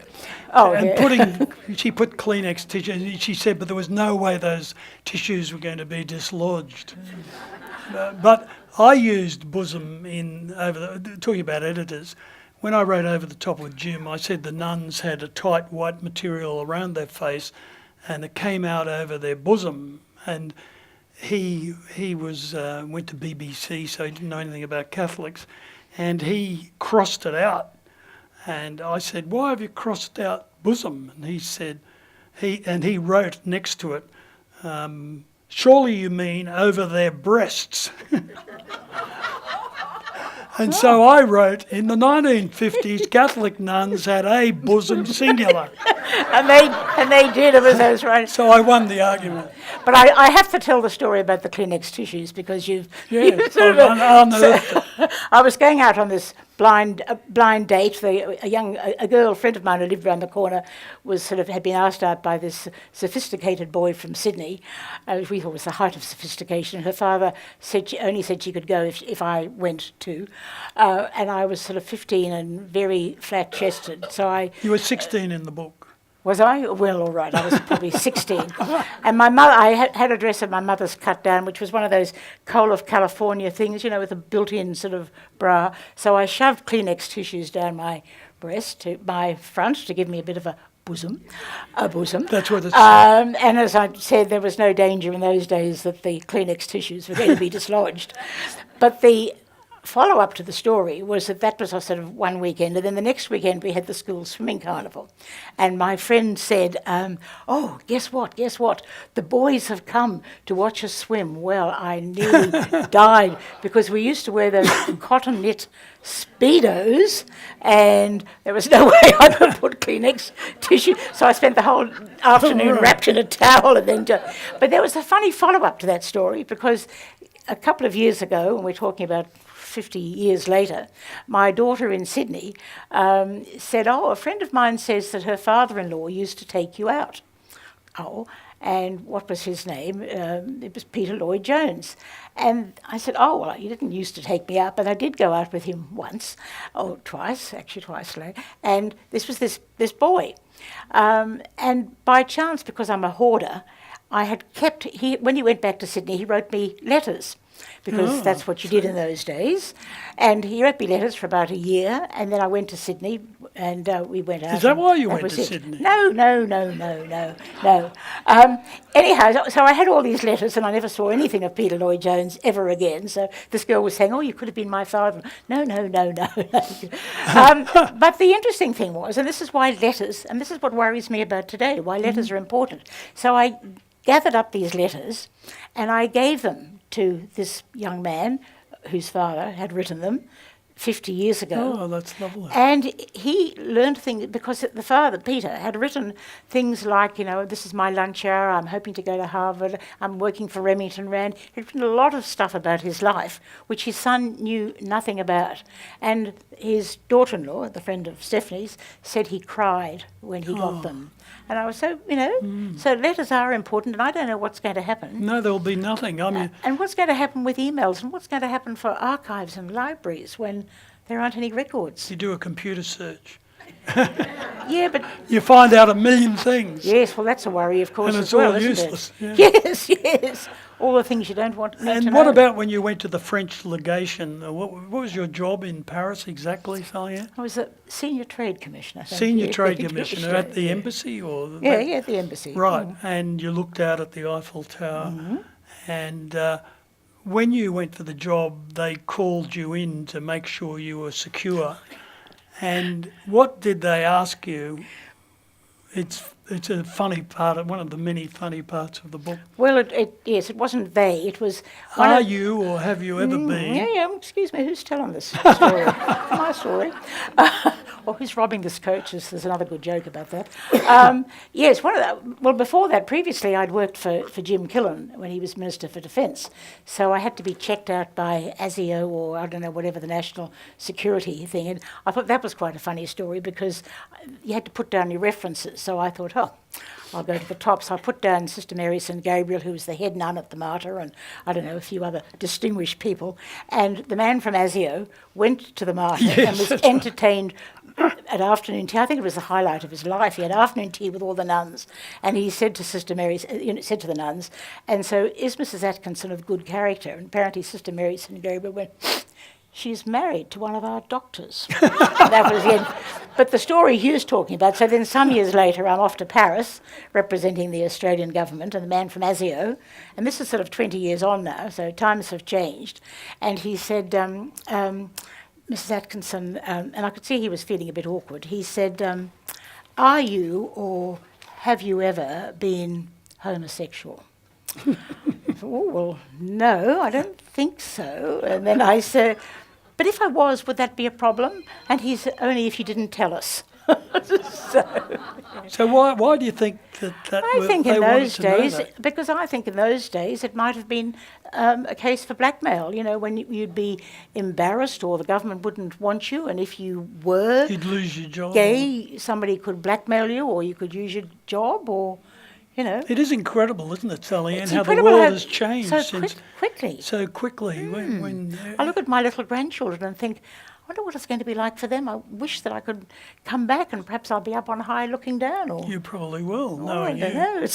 Speaker 2: Oh,
Speaker 3: and she put Kleenex tissues, she said, but there was no way those tissues were going to be dislodged. But I used bosom talking about editors. When I wrote Over the Top with Jim, I said the nuns had a tight white material around their face and it came out over their bosom. And he went to BBC, so he didn't know anything about Catholics, and he crossed it out. And I said, "Why have you crossed out bosom?" And he said, he wrote next to it, "Surely you mean over their breasts." And so I wrote, in the 1950s, Catholic nuns had a bosom singular.
Speaker 2: and they did, it was those right.
Speaker 3: So I won the argument.
Speaker 2: But I have to tell the story about the Kleenex tissues because you've sort of I was going out on this blind date. A girl friend of mine who lived around the corner had been asked out by this sophisticated boy from Sydney, which we thought was the height of sophistication. Her father only said she could go if I went too, and I was sort of 15 and very flat-chested. So
Speaker 3: You were 16 in the book.
Speaker 2: Was I? Well, all right, I was probably 16. And my mother, I had a dress of my mother's cut down, which was one of those Coal of California things, with a built-in sort of bra. So I shoved Kleenex tissues down my breast, to my front, to give me a bit of a bosom.
Speaker 3: That's what it's...
Speaker 2: And as I said, there was no danger in those days that the Kleenex tissues were going to be dislodged. But the follow-up to the story was that was our sort of one weekend, and then the next weekend we had the school swimming carnival. And my friend said, "Oh, guess what? The boys have come to watch us swim." Well, I nearly died because we used to wear those cotton knit Speedos, and there was no way I could put Kleenex tissue. So I spent the whole afternoon wrapped in a towel, and then but there was a funny follow-up to that story because a couple of years ago, and we're talking about 50 years later, my daughter in Sydney said, "Oh, a friend of mine says that her father-in-law used to take you out." Oh, and what was his name? It was Peter Lloyd Jones. And I said, "Oh, well, he didn't used to take me out, but I did go out with him once, or twice later." And this was this boy. And by chance, because I'm a hoarder, I had when he went back to Sydney, he wrote me letters. because that's what you did in those days. And he wrote me letters for about a year, and then I went to Sydney, and we went out.
Speaker 3: Is that why you went
Speaker 2: was
Speaker 3: to
Speaker 2: it.
Speaker 3: Sydney?
Speaker 2: No. Anyhow, so I had all these letters, and I never saw anything of Peter Lloyd-Jones ever again. So this girl was saying, "Oh, you could have been my father." No. But the interesting thing was, and this is why letters, and this is what worries me about today, why letters are important. So I gathered up these letters, and I gave them to this young man whose father had written them 50 years ago.
Speaker 3: Oh, that's lovely.
Speaker 2: And he learned things because the father, Peter, had written things like, this is my lunch hour, I'm hoping to go to Harvard, I'm working for Remington Rand. He'd written a lot of stuff about his life, which his son knew nothing about. And his daughter-in-law, the friend of Stephanie's, said he cried when he got them. And I was so letters are important, and I don't know what's going to happen.
Speaker 3: No, there'll be nothing. I mean,
Speaker 2: and what's going to happen with emails, and what's going to happen for archives and libraries when there aren't any records?
Speaker 3: you do a computer search.
Speaker 2: Yeah, but
Speaker 3: You find out a million things.
Speaker 2: yes, well, that's a worry, of course,
Speaker 3: And it's
Speaker 2: as well,
Speaker 3: all
Speaker 2: isn't
Speaker 3: useless,
Speaker 2: it?
Speaker 3: yeah.
Speaker 2: Yes, all the things you don't want need to
Speaker 3: And
Speaker 2: know.
Speaker 3: what about when you went to the French legation? What was your job in Paris exactly, Sallyanne?
Speaker 2: I was a senior trade commissioner.
Speaker 3: Senior Trade Commissioner at the embassy, or
Speaker 2: at the embassy.
Speaker 3: right? And you looked out at the Eiffel Tower, and when you went for the job, they called you in to make sure you were secure. And what did they ask you? It's a funny part, one of the many funny parts of the book.
Speaker 2: Well, it wasn't they. It was.
Speaker 3: Are you or have you ever been?
Speaker 2: Yeah. Excuse me, who's telling this story? My story. Or who's robbing this coach? There's another good joke about that. Yes, before that, previously I'd worked for Jim Killen when he was Minister for Defence. So I had to be checked out by ASIO, or I don't know, whatever the national security thing. And I thought that was quite a funny story because you had to put down your references. So I thought, I'll go to the top. So I put down Sister Mary St. Gabriel, who was the head nun at the Mater, and I don't know, a few other distinguished people. And the man from ASIO went to the Mater and was entertained at afternoon tea. I think it was the highlight of his life. He had afternoon tea with all the nuns, and he said to Sister Mary, said to the nuns, and so, is Mrs. Atkinson of good character? And apparently Sister Mary St. Gabriel went, she's married to one of our doctors. That was the end. But the story Hugh's talking about, so then some years later I'm off to Paris representing the Australian government and the man from ASIO, and this is sort of 20 years on now, so times have changed. And he said, Mrs. Atkinson, and I could see he was feeling a bit awkward, he said, are you or have you ever been homosexual? Oh, well, no, I don't think so. And then I said, but if I was, would that be a problem? And he said, only if you didn't tell us.
Speaker 3: So why do you think that
Speaker 2: I think in those days, because I think in those days it might have been a case for blackmail, when you'd be embarrassed or the government wouldn't want you, and if you were
Speaker 3: you'd lose your job.
Speaker 2: Gay, somebody could blackmail you, or you could use your job, or
Speaker 3: It is incredible, isn't it, Sallyanne,
Speaker 2: It's
Speaker 3: how the
Speaker 2: incredible
Speaker 3: world
Speaker 2: how
Speaker 3: has changed
Speaker 2: so quickly.
Speaker 3: So quickly. When
Speaker 2: I look at my little grandchildren and think, I wonder what it's going to be like for them. I wish that I could come back and perhaps I'll be up on high looking down. Or
Speaker 3: you probably will,
Speaker 2: I
Speaker 3: knowing
Speaker 2: don't
Speaker 3: you.
Speaker 2: know.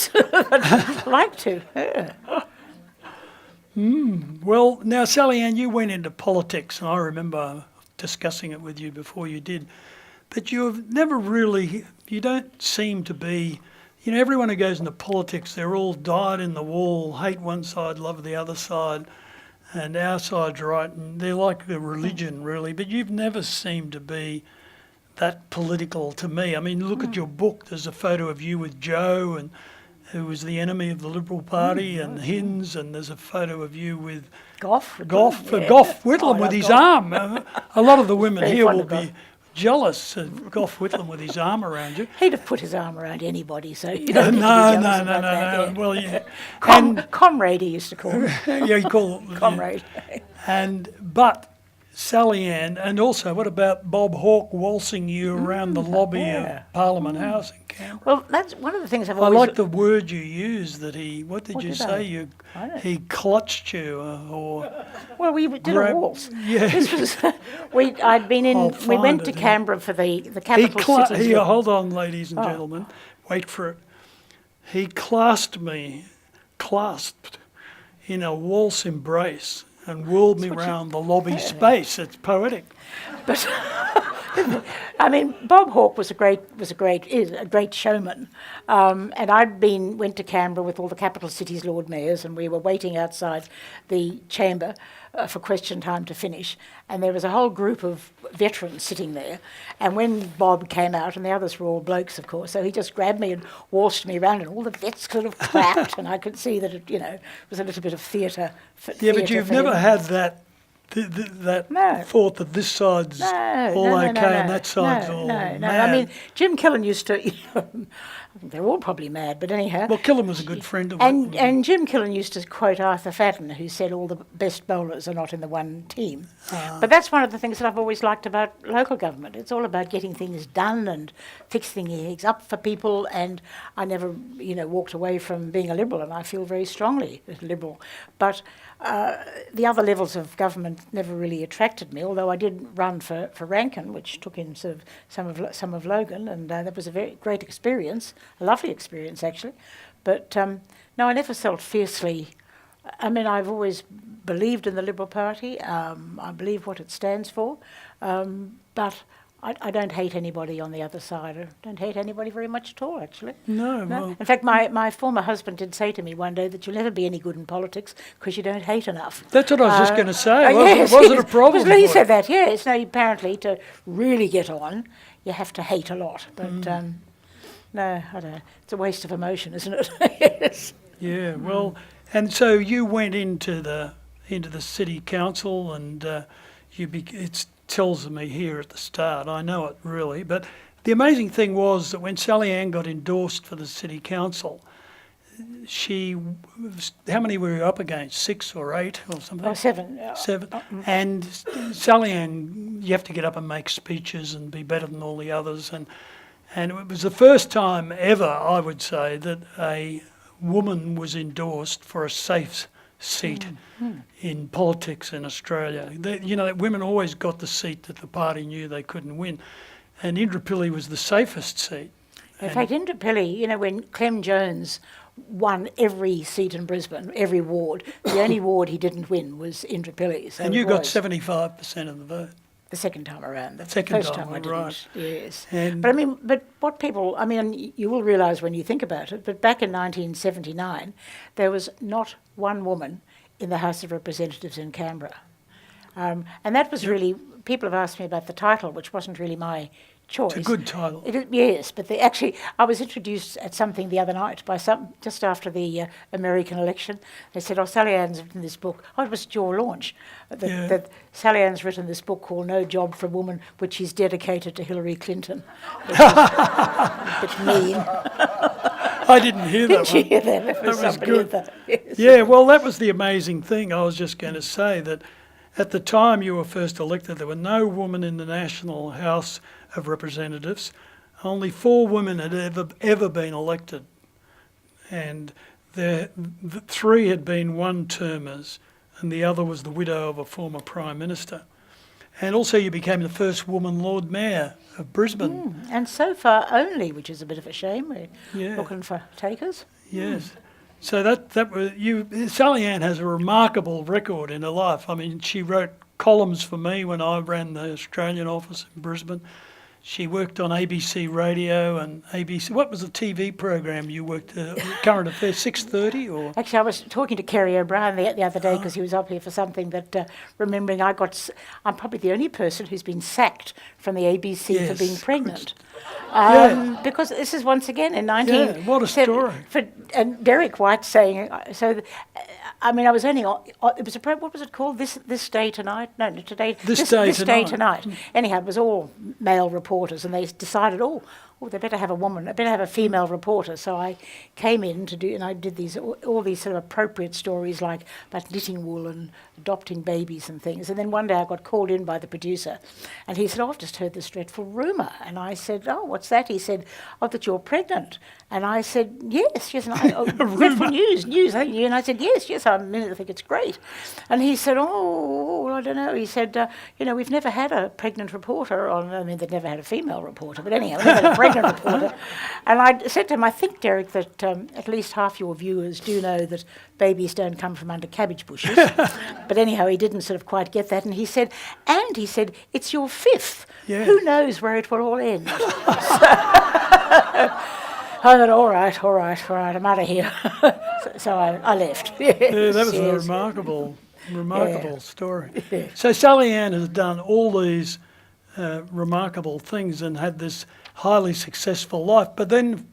Speaker 2: I'd like to. Yeah.
Speaker 3: Well, now, Sallyanne, you went into politics, and I remember discussing it with you before you did, but you've never really, you don't seem to be, everyone who goes into politics, they're all dyed in the wool, hate one side, love the other side, and our side's right, and they're like a religion, really, but you've never seemed to be that political to me. I mean, look at your book, there's a photo of you with Joe, and who was the enemy of the Liberal Party, and Hinds, and there's a photo of you with
Speaker 2: Gough
Speaker 3: Whitlam with his arm. A lot of the women
Speaker 2: Very
Speaker 3: here
Speaker 2: fond
Speaker 3: will
Speaker 2: of
Speaker 3: be jealous of Gough Whitlam with his arm around you.
Speaker 2: He'd have put his arm around anybody, so you
Speaker 3: No,
Speaker 2: don't need to be jealous about that, yeah.
Speaker 3: Well, yeah.
Speaker 2: Comrade, he used to call him.
Speaker 3: Yeah, you call it.
Speaker 2: Comrade.
Speaker 3: But Sallyanne, and also, what about Bob Hawke waltzing you around the lobby of Parliament House in Canberra?
Speaker 2: Well, that's one of the things I've
Speaker 3: I
Speaker 2: always...
Speaker 3: like the word you used, that what did you
Speaker 2: did
Speaker 3: say?
Speaker 2: I?
Speaker 3: He clutched you, or...
Speaker 2: Well, we did a waltz.
Speaker 3: Yeah.
Speaker 2: This was... I'd been in...
Speaker 3: I'll
Speaker 2: We went
Speaker 3: find
Speaker 2: to
Speaker 3: it,
Speaker 2: Canberra for the capital cities.
Speaker 3: Hold on, ladies and gentlemen. Wait for it. He clasped in a waltz embrace, and whirled me round the lobby space. It's poetic.
Speaker 2: But I mean, Bob Hawke is a great showman, and went to Canberra with all the capital cities Lord Mayors, and we were waiting outside the chamber for question time to finish, and there was a whole group of veterans sitting there, and when Bob came out, and the others were all blokes, of course, so he just grabbed me and waltzed me around, and all the vets sort of clapped, and I could see that it, was a little bit of theatre.
Speaker 3: Yeah, but you've never had that. Thought that this side's all okay and that side's all mad.
Speaker 2: I mean, Jim Killen used to, they're all probably mad, but anyhow.
Speaker 3: Well, Killen was a good friend of mine.
Speaker 2: And Jim Killen used to quote Arthur Fadden, who said all the best bowlers are not in the one team. But that's one of the things that I've always liked about local government. It's all about getting things done and fixing things up for people, and I never, walked away from being a Liberal, and I feel very strongly a Liberal. But the other levels of government never really attracted me, although I did run for Rankin, which took in sort of some of Logan, and that was a very great experience, a lovely experience actually. But no, I never felt fiercely. I mean, I've always believed in the Liberal Party. I believe what it stands for, but I don't hate anybody on the other side. I don't hate anybody very much at all, actually.
Speaker 3: No. Well,
Speaker 2: in fact, my former husband did say to me one day that you'll never be any good in politics because you don't hate enough.
Speaker 3: That's what I was just going to say.
Speaker 2: Yes,
Speaker 3: was it a problem?
Speaker 2: He said that, yes. No, apparently to really get on, you have to hate a lot. But no, I don't. It's a waste of emotion, isn't it? Yes.
Speaker 3: Yeah, well, and so you went into the city council, and it tells me here at the start. I know it really, but the amazing thing was that when Sallyanne got endorsed for the city council, how many were you up against? 6 or 8 or something?
Speaker 2: 7.
Speaker 3: 7. And Sallyanne, you have to get up and make speeches and be better than all the others, and it was the first time ever, I would say, that a woman was endorsed for a safe seat in politics in Australia. Women always got the seat that the party knew they couldn't win, and Indooroopilly was the safest seat.
Speaker 2: In fact, Indooroopilly, when Clem Jones won every seat in Brisbane, every ward, the only ward he didn't win was Indooroopilly. So
Speaker 3: and you got 75% of the vote.
Speaker 2: The second time around. The
Speaker 3: second
Speaker 2: first time I didn't.
Speaker 3: Right.
Speaker 2: Yes.
Speaker 3: But
Speaker 2: what people, you will realise when you think about it, but back in 1979, there was not one woman in the House of Representatives in Canberra. And that was really, people have asked me about the title, which wasn't really my choice.
Speaker 3: It's a good title.
Speaker 2: Yes, but I was introduced at something the other night by just after the American election. They said, Sallyanne's written this book. It was your launch. That Sallyanne's written this book called No Job for a Woman, which she's dedicated to Hillary Clinton. Which is a bit mean.
Speaker 3: I didn't hear that
Speaker 2: Didn't you hear that?
Speaker 3: That was good.
Speaker 2: Yes.
Speaker 3: Yeah, well, that was the amazing thing. I was just going to say that at the time you were first elected, there were no women in the National House of Representatives. Only 4 women had ever been elected, and the 3 had been one-termers, and the other was the widow of a former Prime Minister. And also you became the first woman Lord Mayor of Brisbane.
Speaker 2: And so far only, which is a bit of a shame. We're looking for takers.
Speaker 3: Yes. So that was Sallyanne has a remarkable record in her life. I mean, she wrote columns for me when I ran the Australian office in Brisbane. She worked on ABC Radio and ABC. What was the TV program you worked? Current Affairs 6:30 or?
Speaker 2: Actually, I was talking to Kerry O'Brien the other day because he was up here for something. But remembering, I'm probably the only person who's been sacked from the ABC for being pregnant. Because this is once again in 19.
Speaker 3: Yeah, what a story!
Speaker 2: And Derek White saying so. I mean, I was only on. It was what was it called? This day tonight? No, today. This day tonight. Anyhow, it was all male reporters, and they decided, they better have a woman. They better have a female reporter. So I came in and I did all these sort of appropriate stories like about knitting wool and adopting babies and things. And then one day I got called in by the producer, and he said, "I've just heard this dreadful rumour." And I said, "Oh, what's that?" He said, "That you're pregnant." And I said, yes. And dreadful news, ain't you? And I said, yes, I think it's great. And he said, I don't know. He said, we've never had a pregnant reporter on. I mean, they've never had a female reporter, but anyhow, we've never had a pregnant reporter. And I said to him, I think, Derek, that at least half your viewers do know that babies don't come from under cabbage bushes. But anyhow, he didn't sort of quite get that. And he said, it's your fifth.
Speaker 3: Yeah.
Speaker 2: Who knows where it will all end? I thought, all right, I'm out of here. so I left.
Speaker 3: Yeah, that was a
Speaker 2: Yes.
Speaker 3: remarkable story. So Sallyanne has done all these remarkable things and had this highly successful life. But then,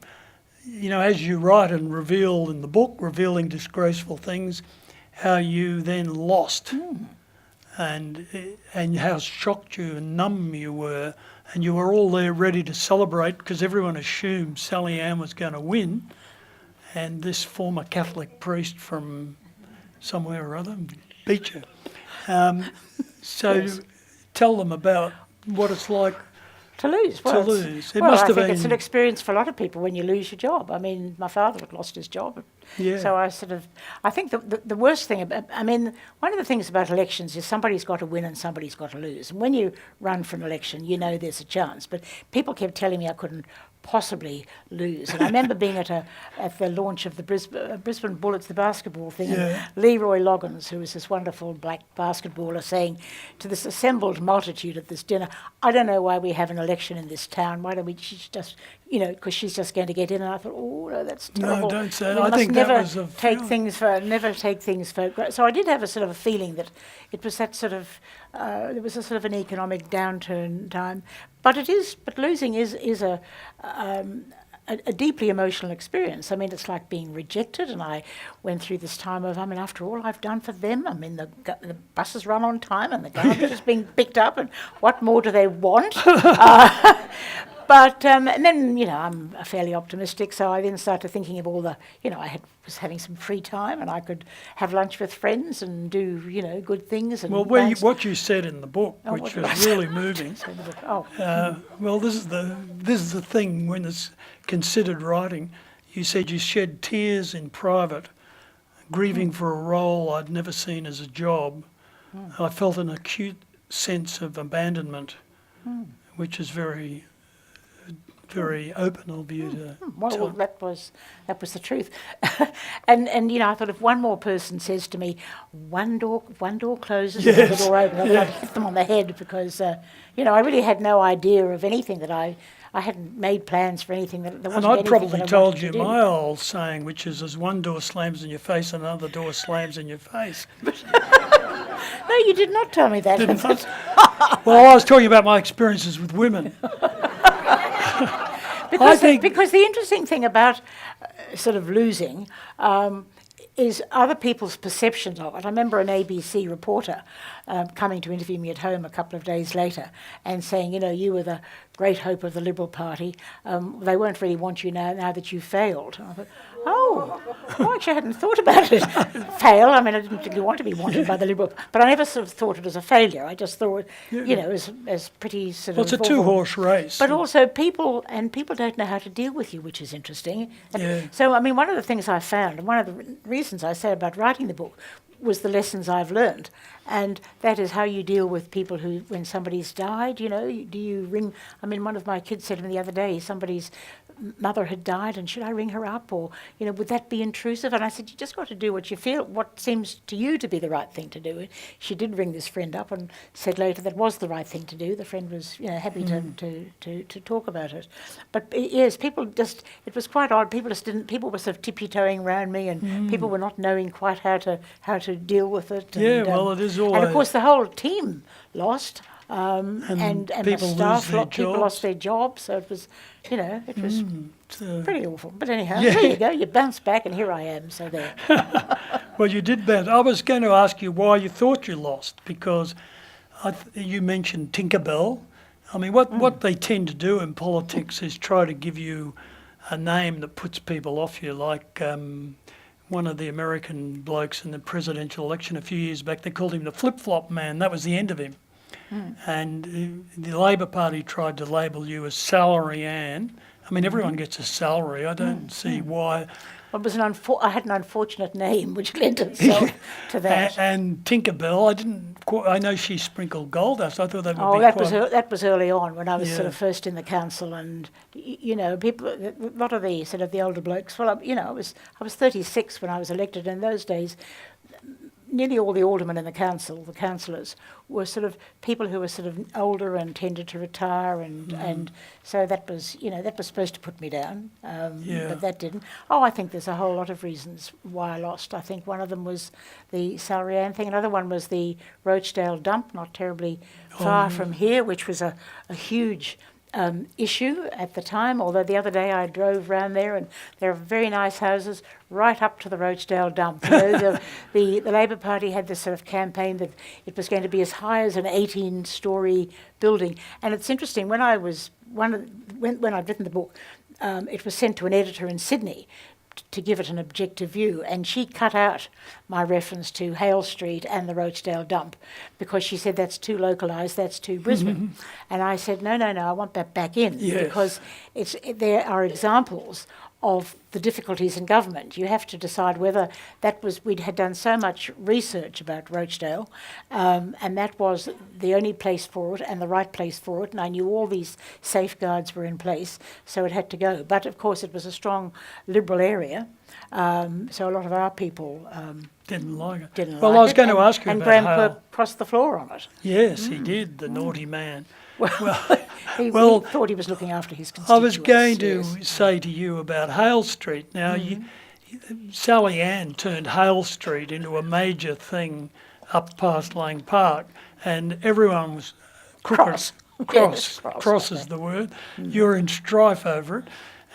Speaker 3: you know, as you write and reveal in the book, revealing disgraceful things, how you then lost and how shocked you and numb you were. And you were all there ready to celebrate because everyone assumed Sallyanne was going to win. And this former Catholic priest from somewhere or other beat you.
Speaker 2: Yes.
Speaker 3: Tell them about what it's like
Speaker 2: to lose.
Speaker 3: to lose. It
Speaker 2: Well,
Speaker 3: must
Speaker 2: I
Speaker 3: have
Speaker 2: think
Speaker 3: been.
Speaker 2: it's an experience for a lot of people when you lose your job. I mean, my father had lost his job.
Speaker 3: Yeah.
Speaker 2: So I think the worst thing about, one of the things about elections is somebody's got to win and somebody's got to lose. And when you run for an election, you know there's a chance. But people kept telling me I couldn't possibly lose. And I remember being at the launch of the Brisbane Bullets, the basketball thing, and Leroy Loggins, who was this wonderful black basketballer, saying to this assembled multitude at this dinner, I don't know why we have an election in this town. Why don't we just, because she's just going to get in. And I thought, oh, no, that's terrible.
Speaker 3: No, don't say that.
Speaker 2: We
Speaker 3: I
Speaker 2: must
Speaker 3: think
Speaker 2: never
Speaker 3: that was a
Speaker 2: take things for. So I did have a sort of a feeling that it was that sort of, there was a sort of an economic downturn time. But losing is a deeply emotional experience. I mean, it's like being rejected, and I went through this time of, after all I've done for them, the buses run on time and the garbage is being picked up, and what more do they want? But and then, I'm fairly optimistic, so I then started thinking of all the, was having some free time and I could have lunch with friends and do, good things. And
Speaker 3: Well, what you said in the book, which was really moving. Well, this is the thing when it's considered writing. You said you shed tears in private, grieving for a role I'd never seen as a job. I felt an acute sense of abandonment, which is very open of you to
Speaker 2: Well, that was the truth. and I thought if one more person says to me, one door closes, and the door opens, I'd hit them on the head because, I really had no idea of anything that I hadn't made plans for anything that there wasn't
Speaker 3: And I'd
Speaker 2: anything
Speaker 3: probably
Speaker 2: that I
Speaker 3: told
Speaker 2: wanted to
Speaker 3: you
Speaker 2: do.
Speaker 3: my old saying, which is as one door slams in your face, another door slams in your face.
Speaker 2: No, you did not tell me that.
Speaker 3: Didn't I? Well, I was talking about my experiences with women.
Speaker 2: Because the interesting thing about sort of losing is other people's perceptions of it. I remember an ABC reporter coming to interview me at home a couple of days later and saying, you were the great hope of the Liberal Party. They won't really want you now that you've failed. And I thought, actually I hadn't thought about it. Fail, I didn't particularly want to be wanted by the Liberal, but I never sort of thought it as a failure. I just thought, as pretty sort
Speaker 3: Well,
Speaker 2: of...
Speaker 3: it's a two-horse race.
Speaker 2: But also people don't know how to deal with you, which is interesting. So, one of the things I found, and one of the reasons I say about writing the book, was the lessons I've learned. And that is how you deal with people when somebody's died, do you ring... one of my kids said to me the other day, somebody's mother had died and should I ring her up or, would that be intrusive? And I said, you just got to do what you feel, what seems to you to be the right thing to do. She did ring this friend up and said later that was the right thing to do. The friend was happy to talk about it. But yes, people just, it was quite odd. People were sort of tippy-toeing around me and people were not knowing quite how to deal with it.
Speaker 3: It is always...
Speaker 2: And of course the whole team lost. And the staff, people lost their jobs, so it was, it was pretty awful. But anyhow, there you go, you bounce back, and here I am, so there.
Speaker 3: Well, you did bounce. I was going to ask you why you thought you lost, because you mentioned Tinkerbell. What they tend to do in politics is try to give you a name that puts people off you, like one of the American blokes in the presidential election a few years back, they called him the flip-flop man. That was the end of him. And the Labor Party tried to label you as Sallyanne. Everyone gets a salary. I don't see why.
Speaker 2: It was I had an unfortunate name, which lent itself to that.
Speaker 3: And Tinkerbell, I know she sprinkled gold dust. I thought that would be
Speaker 2: that was early on when I was sort
Speaker 3: Yeah.
Speaker 2: of first in the council, and people, a lot of the sort of the older blokes. Well, I was 36 when I was elected. In those days, nearly all the aldermen in the council, the councillors, were sort of people who were sort of older and tended to retire, and so that was supposed to put me down, but that didn't. I think there's a whole lot of reasons why I lost. I think one of them was the Sallyanne thing. Another one was the Rochdale dump, not terribly far from here, which was a huge issue at the time, although the other day I drove round there and there are very nice houses right up to the Rochdale dump. The Labor Party had this sort of campaign that it was going to be as high as an 18-storey building. And it's interesting, when I'd written the book, it was sent to an editor in Sydney to give it an objective view, and she cut out my reference to Hale Street and the Rochdale dump because she said that's too localised, that's too Brisbane. And I said, no, I want that back in, because there are examples of the difficulties in government. You have to decide whether we'd had done so much research about Rochdale, and that was the only place for it and the right place for it, and I knew all these safeguards were in place, so it had to go. But of course it was a strong Liberal area, so a lot of our people
Speaker 3: didn't like it.
Speaker 2: didn't
Speaker 3: Well,
Speaker 2: like
Speaker 3: I was
Speaker 2: it,
Speaker 3: going to ask you
Speaker 2: and
Speaker 3: about
Speaker 2: Graham
Speaker 3: Hale.
Speaker 2: Quirk crossed the floor on it.
Speaker 3: Yes, he did, the naughty man.
Speaker 2: He
Speaker 3: Well,
Speaker 2: thought he was looking after his
Speaker 3: I
Speaker 2: constituents.
Speaker 3: was going to
Speaker 2: yes.
Speaker 3: say to you about Hale Street. Now, Sallyanne turned Hale Street into a major thing up past Lang Park, and everyone was
Speaker 2: Cross.
Speaker 3: Cross.
Speaker 2: Yes,
Speaker 3: Cross is the word. You're in strife over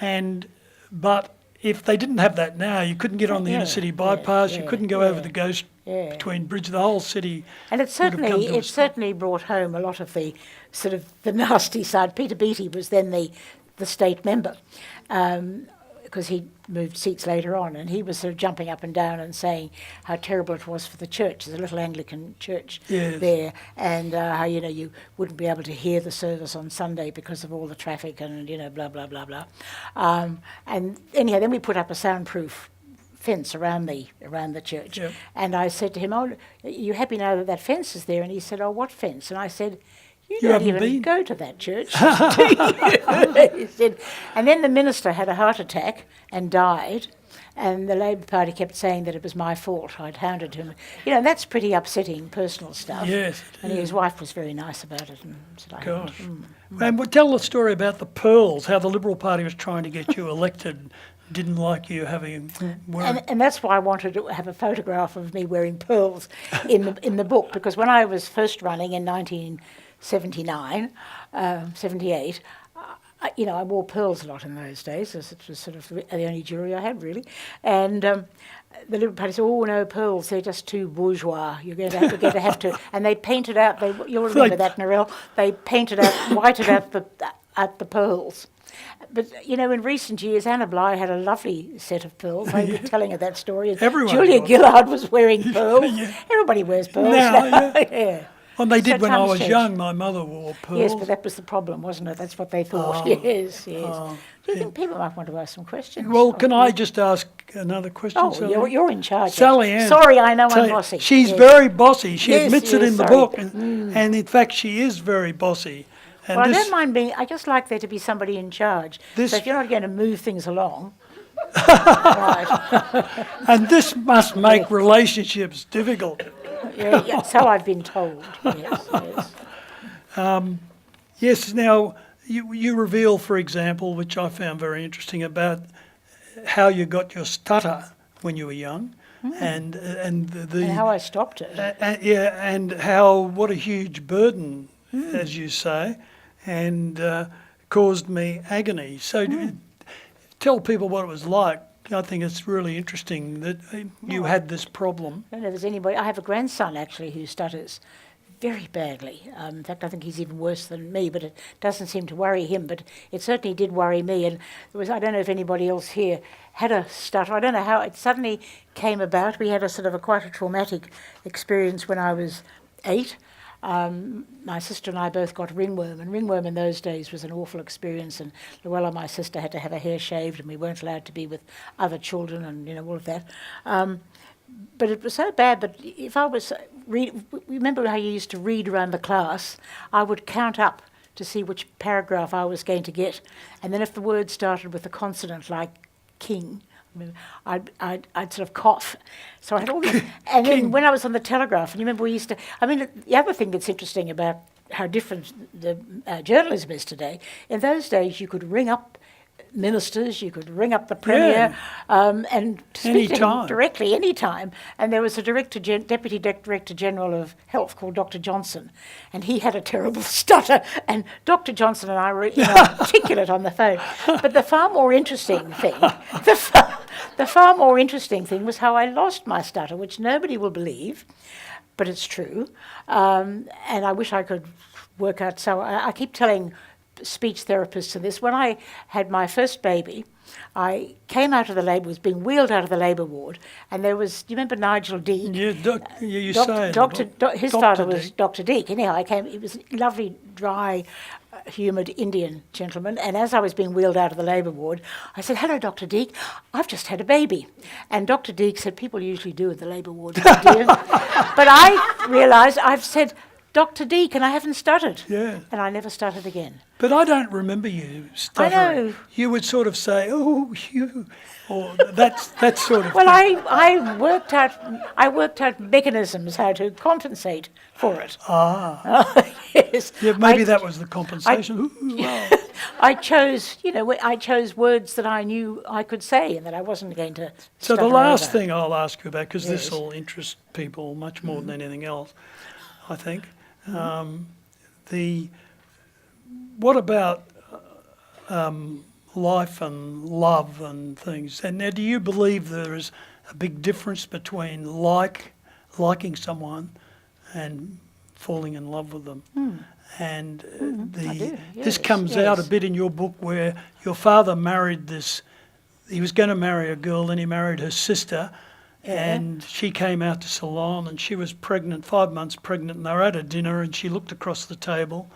Speaker 3: it. But if they didn't have that now, you couldn't get on the inner city bypass, you couldn't go over the Ghost between Bridge, the whole city.
Speaker 2: And it
Speaker 3: would have come to a stop.
Speaker 2: certainly brought home a lot of the sort of the nasty side. Peter Beattie was then the state member, because he moved seats later on, and he was sort of jumping up and down and saying how terrible it was for the church. There's a little Anglican church there, and how you wouldn't be able to hear the service on Sunday because of all the traffic and blah blah blah blah. And anyhow, then we put up a soundproof fence around the church, and I said to him, "Oh, are you happy now that fence is there?" And he said, "Oh, what fence?" And I said, You don't
Speaker 3: haven't
Speaker 2: even
Speaker 3: been?
Speaker 2: go to that church, do you?" He said, and then the minister had a heart attack and died, and the Labor Party kept saying that it was my fault. I'd hounded him. That's pretty upsetting personal stuff.
Speaker 3: Yes.
Speaker 2: And his wife was very nice about it. And said,
Speaker 3: Gosh. And tell the story about the pearls, how the Liberal Party was trying to get you elected, didn't like you having worn.
Speaker 2: And that's why I wanted to have a photograph of me wearing pearls in the book, because when I was first running in 1979, 78, I wore pearls a lot in those days, as it was sort of the only jewellery I had, really. And the Liberal Party said, "Oh, no, pearls, they're just too bourgeois. You're going to have to..." And they painted out, you'll remember that, Narelle, they painted out, whited out the pearls. But, in recent years, Anna Bligh had a lovely set of pearls. I was telling her that story. And
Speaker 3: Everyone
Speaker 2: Julia
Speaker 3: was.
Speaker 2: Gillard was wearing pearls. Everybody wears pearls now.
Speaker 3: Yeah. Well, they did
Speaker 2: So
Speaker 3: when I
Speaker 2: times
Speaker 3: was
Speaker 2: change.
Speaker 3: young. My mother wore pearls.
Speaker 2: Yes, but that was the problem, wasn't it? That's what they thought. Yes. Do you think people might want to ask some questions?
Speaker 3: Well, can I just ask another question?
Speaker 2: Oh,
Speaker 3: Sallyanne?
Speaker 2: you're in charge.
Speaker 3: Sallyanne.
Speaker 2: Sorry, I know I'm bossy.
Speaker 3: She's
Speaker 2: Yes.
Speaker 3: very bossy. She
Speaker 2: Yes,
Speaker 3: admits it
Speaker 2: yes,
Speaker 3: in the
Speaker 2: sorry.
Speaker 3: book. And in fact, she is very bossy. And
Speaker 2: Well, I don't mind being... I just like there to be somebody in charge.
Speaker 3: This-
Speaker 2: So if you're not going to move things along... right.
Speaker 3: And this must make relationships difficult.
Speaker 2: Yeah, so I've been told. Yes.
Speaker 3: Yes, now, you reveal, for example, which I found very interesting, about how you got your stutter when you were young. And the
Speaker 2: And how I stopped it.
Speaker 3: and what a huge burden, as you say, and caused me agony. So tell people what it was like. I think it's really interesting that you had this problem.
Speaker 2: I don't know if there's anybody... I have a grandson, actually, who stutters very badly. In fact, I think he's even worse than me, but it doesn't seem to worry him. But it certainly did worry me. And I don't know if anybody else here had a stutter. I don't know how it suddenly came about. We had quite a traumatic experience when I was 8. My sister and I both got ringworm, and ringworm in those days was an awful experience, and Luella, my sister, had to have her hair shaved, and we weren't allowed to be with other children, and all of that. But it was so bad that if I was remember how you used to read around the class, I would count up to see which paragraph I was going to get, and then if the word started with a consonant like king, I'd sort of cough. So I had all these, and then when I was on the Telegraph, and you remember we used to, the other thing that's interesting about how different the journalism is today, in those days you could ring up ministers, you could ring up the Premier and speak to him directly anytime. And there was a Deputy Director General of Health called Dr. Johnson, and he had a terrible stutter, and Dr. Johnson and I were articulate on the phone. But the far more interesting thing, the far more interesting thing was how I lost my stutter, which nobody will believe, but it's true. And I wish I could work out. So I keep telling speech therapists and this. When I had my first baby, I came out of the labour, was being wheeled out of the labour ward, and there was, do you remember Nigel Deek? His father was Dr. Deek. Anyhow, he was a lovely, dry, humoured Indian gentleman, and as I was being wheeled out of the labour ward, I said, "Hello, Dr. Deek, I've just had a baby." And Dr. Deek said, "People usually do at the labour ward, dear." But I realised I've said, "Dr. Deek," and I haven't stuttered.
Speaker 3: Yeah.
Speaker 2: And I never stuttered again.
Speaker 3: But I don't remember you stuttering.
Speaker 2: I know.
Speaker 3: You would sort of say, "Oh, Hugh," or that sort of
Speaker 2: well,
Speaker 3: thing.
Speaker 2: I worked out mechanisms how to compensate for it. Yes.
Speaker 3: Yeah, maybe that was the compensation.
Speaker 2: I chose words that I knew I could say and that I wasn't going to.
Speaker 3: So the last thing I'll ask you about, because
Speaker 2: Yes.
Speaker 3: this will interest people much more than anything else, I think. What about life and love and things? And now, do you believe there is a big difference between liking someone and falling in love with them? And
Speaker 2: I do,
Speaker 3: this
Speaker 2: yes,
Speaker 3: comes out a bit in your book, where your father married this. He was going to marry a girl, then he married her sister. And she came out to Ceylon, and she was pregnant, 5 months pregnant, and they were at a dinner, and she looked across the table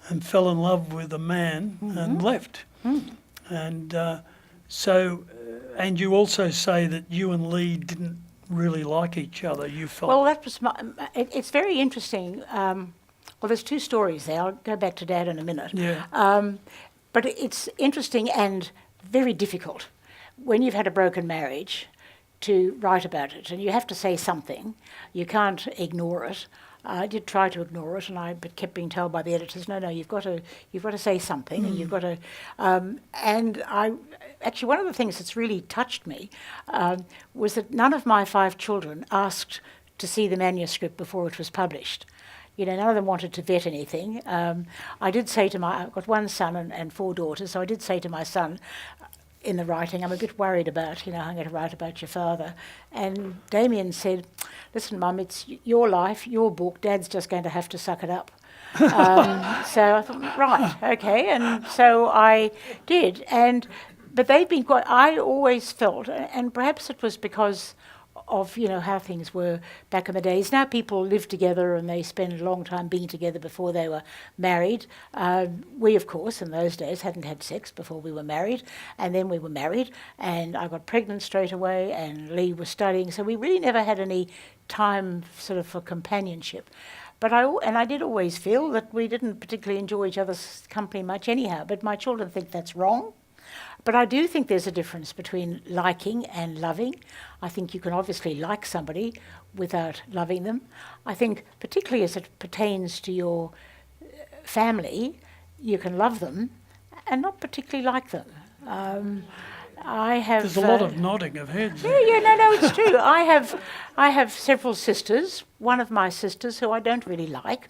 Speaker 3: and fell in love with a man and left. And and you also say that you and Lee didn't really like each other, you felt.
Speaker 2: Well, that was it's very interesting. Well, there's two stories there. I'll go back to Dad in a minute.
Speaker 3: Yeah.
Speaker 2: But it's interesting and very difficult when you've had a broken marriage to write about it, and you have to say something. You can't ignore it. I did try to ignore it, and I kept being told by the editors, "No, you've got to say something, and you've got to." And I actually, one of the things that's really touched me was that none of my 5 children asked to see the manuscript before it was published. None of them wanted to vet anything. I did say to I've got 1 son and 4 daughters, so I did say to my son, in the writing, I'm a bit worried about, I'm going to write about your father. And Damien said, "Listen, Mum, it's your life, your book. Dad's just going to have to suck it up." So I thought, right, okay. And so I did. But they've been quite, I always felt, and perhaps it was because of how things were back in the days. Now people live together and they spend a long time being together before they were married. We, of course, in those days hadn't had sex before we were married, and then we were married, and I got pregnant straight away, and Lee was studying, so we really never had any time sort of for companionship. But I did always feel that we didn't particularly enjoy each other's company much anyhow, but my children think that's wrong. But I do think there's a difference between liking and loving. I think you can obviously like somebody without loving them. I think particularly as it pertains to your family, you can love them and not particularly like them.
Speaker 3: There's a lot of nodding of heads.
Speaker 2: No, it's true. I have several sisters. One of my sisters who I don't really like.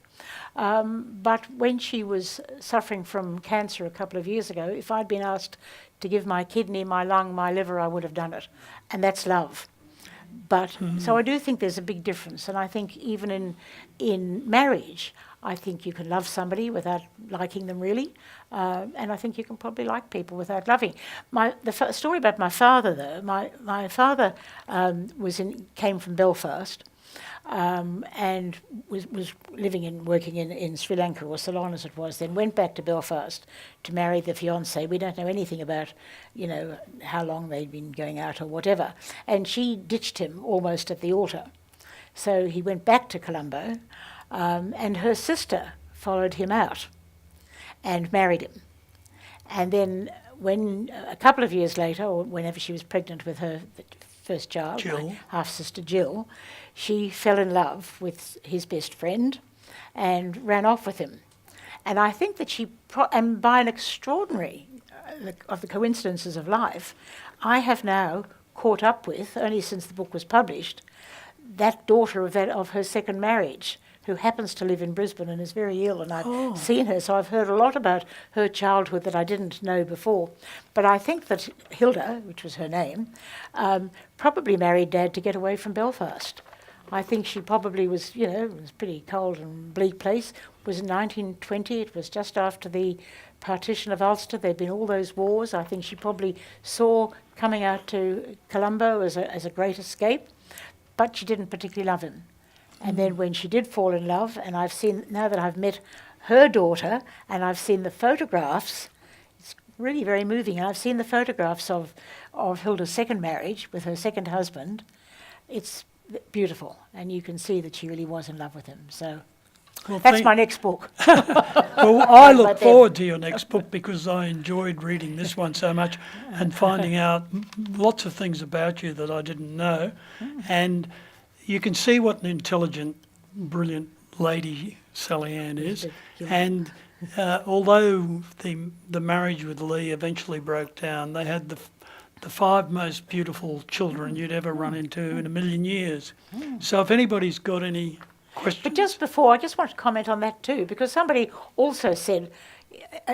Speaker 2: But when she was suffering from cancer a couple of years ago, if I'd been asked to give my kidney, my lung, my liver, I would have done it. And that's love. But so I do think there's a big difference. And I think even in marriage, I think you can love somebody without liking them really. And I think you can probably like people without loving. The story about my father, though, my father came from Belfast. and was living and working in Sri Lanka, or Ceylon as it was, then went back to Belfast to marry the fiancé. We don't know anything about, how long they'd been going out or whatever. And she ditched him almost at the altar. So he went back to Colombo, and her sister followed him out and married him. And then when, a couple of years later, or whenever she was pregnant with her first child,
Speaker 3: Jill.
Speaker 2: my half-sister Jill, she fell in love with his best friend and ran off with him. And I think that and by an extraordinary of the coincidences of life, I have now caught up with, only since the book was published, that daughter of her second marriage, who happens to live in Brisbane and is very ill, and I've seen her, so I've heard a lot about her childhood that I didn't know before. But I think that Hilda, which was her name, probably married Dad to get away from Belfast. I think she probably was, it was a pretty cold and bleak place. It was in 1920, it was just after the partition of Ulster. There'd been all those wars. I think she probably saw coming out to Colombo as a great escape, but she didn't particularly love him. And then when she did fall in love, and now that I've met her daughter and I've seen the photographs, it's really very moving, and I've seen the photographs of Hilda's second marriage with her second husband. It's beautiful, and you can see that she really was in love with him. So that's my next book.
Speaker 3: Well, I look forward to your next book because I enjoyed reading this one so much and finding out lots of things about you that I didn't know. And you can see what an intelligent, brilliant lady Sallyanne is. And although the marriage with Lee eventually broke down, they had the 5 most beautiful children you'd ever run into in a million years. So if anybody's got any questions...
Speaker 2: But just before, I just want to comment on that too, because somebody also said,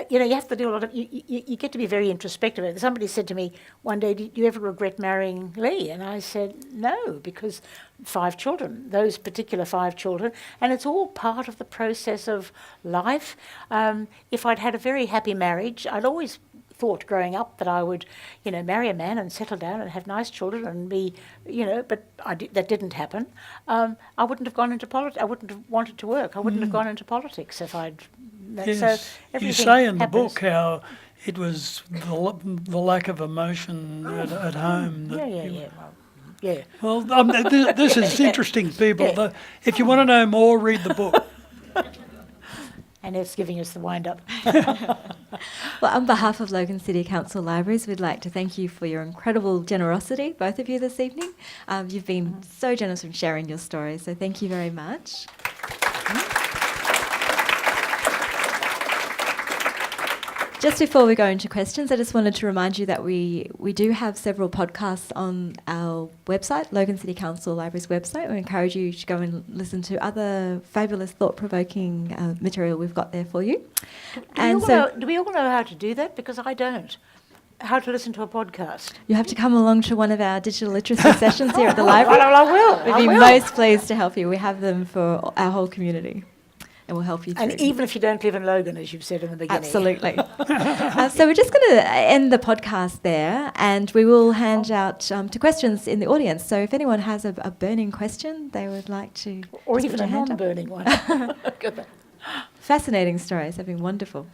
Speaker 2: you have to do a lot of... You get to be very introspective. Somebody said to me one day, did you ever regret marrying Lee? And I said, no, because 5 children, those particular 5 children, and it's all part of the process of life. If I'd had a very happy marriage, I'd always thought growing up that I would, marry a man and settle down and have nice children and be, but that didn't happen. I wouldn't have gone into politics. I wouldn't have wanted to work. I wouldn't have gone into politics if I'd...
Speaker 3: Yes,
Speaker 2: so
Speaker 3: you say in the book how it was the lack of emotion at home.
Speaker 2: Yeah.
Speaker 3: Well, this is interesting, people. If you want to know more, read the book.
Speaker 2: And it's giving us the wind-up.
Speaker 1: Well, on behalf of Logan City Council Libraries, we'd like to thank you for your incredible generosity, both of you this evening. You've been so generous in sharing your stories, so thank you very much. Just before we go into questions, I just wanted to remind you that we do have several podcasts on our website, Logan City Council Libraries website. We encourage you to go and listen to other fabulous, thought-provoking material we've got there for you.
Speaker 2: Do we all know how to do that? Because I don't. How to listen to a podcast?
Speaker 1: You have to come along to one of our digital literacy sessions here at the library.
Speaker 2: Well, I will.
Speaker 1: We'd be most pleased to help you. We have them for our whole community. And we'll help you through.
Speaker 2: And even if you don't live in Logan, as you've said in the beginning.
Speaker 1: Absolutely. So we're just going to end the podcast there, and we will hand out to questions in the audience. So if anyone has a burning question they would like to...
Speaker 2: Or even a non-burning one.
Speaker 1: Fascinating stories. They've been wonderful.